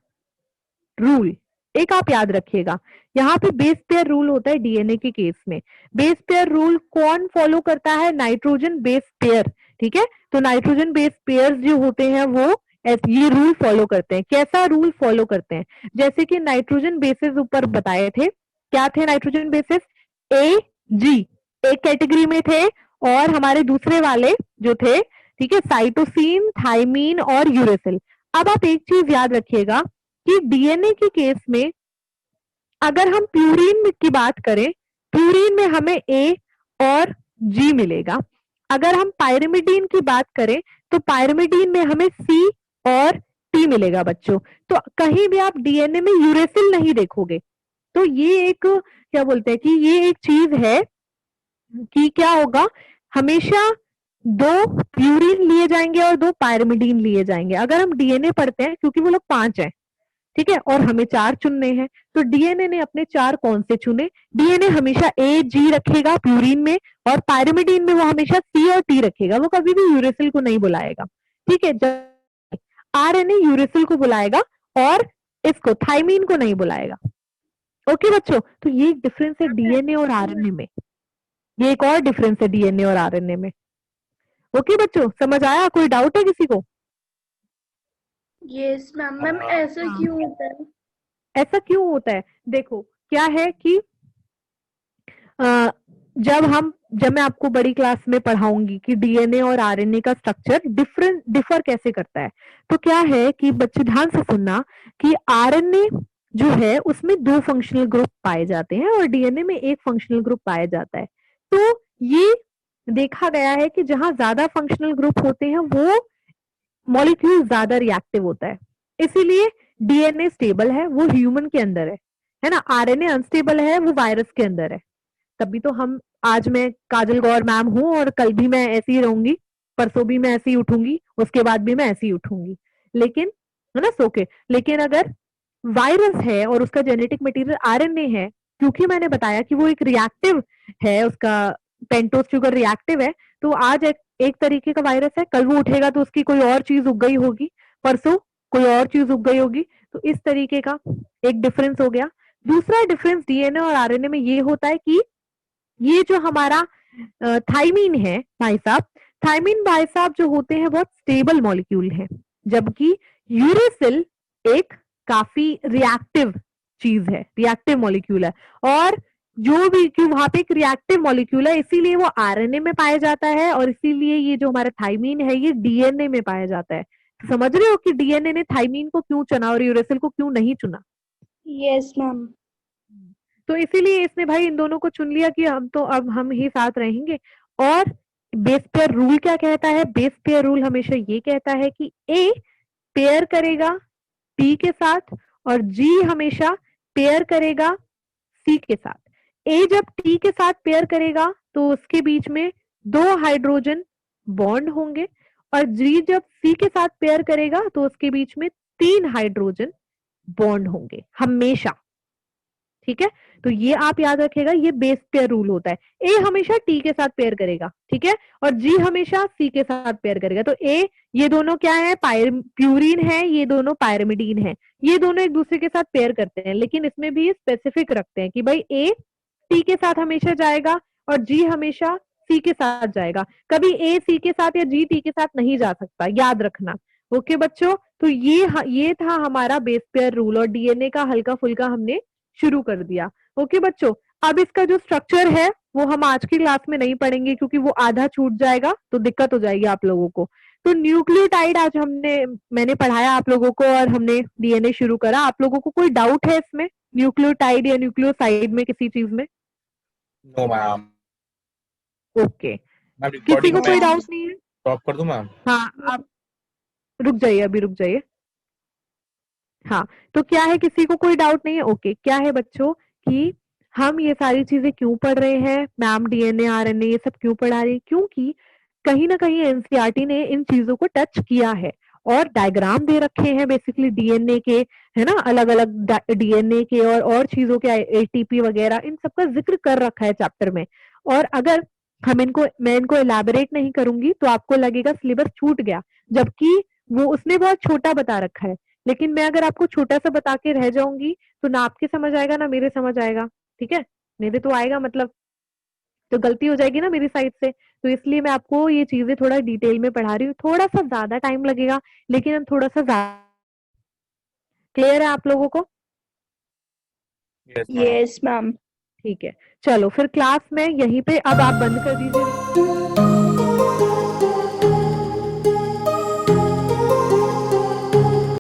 रूल। एक आप याद रखिएगा, यहाँ पे बेस पेयर रूल होता है डीएनए के केस में। बेस पेयर रूल कौन फॉलो करता है, नाइट्रोजन बेस पेयर। ठीक है, तो नाइट्रोजन बेस पेयर जो होते हैं वो ये रूल फॉलो करते हैं। कैसा रूल फॉलो करते हैं, जैसे कि नाइट्रोजन बेसिस ऊपर बताए थे, क्या थे नाइट्रोजन बेसिस, ए जी एक कैटेगरी में थे, और हमारे दूसरे वाले जो थे, ठीक है, साइटोसिन, थाइमीन और यूरेसिल। अब आप एक चीज याद रखिएगा कि डीएनए के केस में अगर हम प्यूरिन की बात करें, प्यूरिन में हमें ए और जी मिलेगा। अगर हम पायरिमिडीन की बात करें तो पायरिमिडीन में हमें सी और टी मिलेगा बच्चों। तो कहीं भी आप डीएनए में यूरेसिल नहीं देखोगे। तो ये एक क्या बोलते हैं कि ये एक चीज है कि क्या होगा, हमेशा दो प्यूरिन लिए जाएंगे और दो पायरिमिडीन लिए जाएंगे। अगर हम डीएनए पढ़ते हैं, क्योंकि वो लोग 5 हैं, ठीक है, और हमें 4 चुनने हैं, तो डीएनए ने अपने 4 कौन से चुने? डीएनए हमेशा ए जी रखेगा प्यूरिन में, और पायरिमिडीन में वो हमेशा सी और टी रखेगा, वो कभी भी यूरेसिल को नहीं बुलाएगा, ठीक है। जब आरएनए यूरेसिल को बुलाएगा और इसको थाइमीन को नहीं बुलाएगा। ओके बच्चों, तो ये एक डिफरेंस है डीएनए और आरएनए में, ये एक और डिफरेंस है डीएनए और आरएनए में। ओके बच्चों, समझ आया? कोई डाउट है किसी को? Yes ma'am. मैम ऐसा हाँ। क्यों होता है? ऐसा क्यों होता है? देखो क्या है कि जब मैं आपको बड़ी क्लास में पढ़ाऊंगी कि डीएनए और आरएनए का स्ट्रक्चर डिफर कैसे करता है, तो क्या है कि बच्चे ध्यान से सुनना कि आरएनए जो है उसमें 2 फंक्शनल ग्रुप पाए जाते हैं और डीएनए में 1 फंक्शनल ग्रुप पाया जाता है। तो ये देखा गया है कि जहां ज्यादा फंक्शनल ग्रुप होते हैं वो मॉलिक्यूल ज्यादा रिएक्टिव होता है, इसीलिए डीएनए स्टेबल है, वो ह्यूमन के अंदर है ना। आरएनए अनस्टेबल है, वो वायरस के अंदर है। तभी तो हम, आज मैं काजल गौर मैम हूं और कल भी मैं ऐसी ही रहूंगी, परसों भी मैं ऐसी ही उठूंगी, उसके बाद भी मैं ऐसी ही उठूंगी, लेकिन है ना, सोके। लेकिन अगर वायरस है और उसका जेनेटिक मटेरियल आरएनए है, क्योंकि मैंने बताया कि वो एक रिएक्टिव है, उसका पेंटोज शुगर रिएक्टिव है, तो आज एक तरीके का वायरस है, कल वो उठेगा तो उसकी कोई और चीज उग गई होगी, परसों कोई और चीज उग गई होगी। तो इस तरीके का एक डिफरेंस हो गया। दूसरा डिफरेंस डीएनए और आरएनए में ये होता है कि ये जो हमारा थाइमीन है भाई साहब, थाइमीन भाई साहब जो होते हैं बहुत स्टेबल मॉलिक्यूल है, जबकि यूरेसिल एक काफी रिएक्टिव चीज है, रिएक्टिव मॉलिक्यूल है। और जो भी, क्यों वहां पे एक रिएक्टिव मॉलिक्यूल है, इसीलिए वो आरएनए में पाया जाता है, और इसीलिए ये जो हमारा थाइमीन है ये डीएनए में पाया जाता है। तो समझ रहे हो कि डीएनए ने थाइमीन को क्यों चुना और यूरेसिल को क्यों नहीं चुना? Yes ma'am. तो इसीलिए इसने भाई इन दोनों को चुन लिया कि हम तो अब हम ही साथ रहेंगे। और बेस पेयर रूल क्या कहता है? बेस पेयर रूल हमेशा ये कहता है कि ए पेयर करेगा टी के साथ और जी हमेशा पेयर करेगा सी के साथ। ए जब टी के साथ पेयर करेगा तो उसके बीच में 2 हाइड्रोजन बॉन्ड होंगे, और जी जब सी के साथ पेयर करेगा तो उसके बीच में 3 हाइड्रोजन बॉन्ड होंगे हमेशा, ठीक है। तो ये आप याद रखेगा, ये बेस पेयर रूल होता है। ए हमेशा टी के साथ पेयर करेगा, ठीक है, और जी हमेशा सी के साथ पेयर करेगा। तो ए, ये दोनों क्या है? प्यूरिन है, ये दोनों पायरिमिडीन है, ये दोनों एक दूसरे के साथ पेयर करते हैं, लेकिन इसमें भी स्पेसिफिक रखते हैं कि भाई ए टी के साथ हमेशा जाएगा और जी हमेशा सी के साथ जाएगा, कभी ए सी के साथ या जी टी के साथ नहीं जा सकता, याद रखना। ओके बच्चों, तो ये था हमारा बेस पेयर रूल, और डीएनए का हल्का फुल्का हमने शुरू कर दिया। ओके बच्चों, अब इसका जो स्ट्रक्चर है वो हम आज की क्लास में नहीं पढ़ेंगे, क्योंकि वो आधा छूट जाएगा तो दिक्कत हो जाएगी आप लोगों को। तो न्यूक्लियोटाइड आज मैंने पढ़ाया आप लोगों को, और हमने डीएनए शुरू करा। आप लोगों को कोई डाउट है इसमें, न्यूक्लियोटाइड या न्यूक्लियोसाइड में, किसी चीज में? No ma'am. ओके, मैम किसी रिकॉर्डिंग को कोई में डाउट नहीं है? स्टॉप कर दूं मैम? हाँ, आप रुक जाइए, अभी रुक जाइए। हाँ, तो क्या है, किसी को कोई डाउट नहीं है? ओके, क्या है बच्चों कि हम ये सारी चीजें क्यों पढ़ रहे हैं, मैम डीएनए आरएनए ये सब क्यों पढ़ा रही है? क्योंकि कहीं ना कहीं एनसीईआरटी ने इन चीजों को टच किया है, और डायग्राम दे रखे हैं बेसिकली डीएनए के, है ना, अलग अलग डीएनए के और चीजों के, एटीपी वगैरह, इन सबका जिक्र कर रखा है चैप्टर में। और अगर मैं इनको एलैबोरेट नहीं करूंगी तो आपको लगेगा सिलेबस छूट गया, जबकि वो उसने बहुत छोटा बता रखा है। लेकिन मैं अगर आपको छोटा सा बता के रह जाऊंगी तो ना आपके समझ आएगा ना मेरे समझ आएगा, ठीक है, मेरे तो आएगा मतलब, तो गलती हो जाएगी ना मेरी साइड से। तो इसलिए मैं आपको ये चीजें थोड़ा डिटेल में पढ़ा रही हूँ, थोड़ा सा ज्यादा टाइम लगेगा, लेकिन हम थोड़ा सा ज्यादा। क्लियर है आप लोगों को? Yes ma'am. Yes ma'am. ठीक है, चलो फिर क्लास में यहीं पे अब आप बंद कर दीजिए।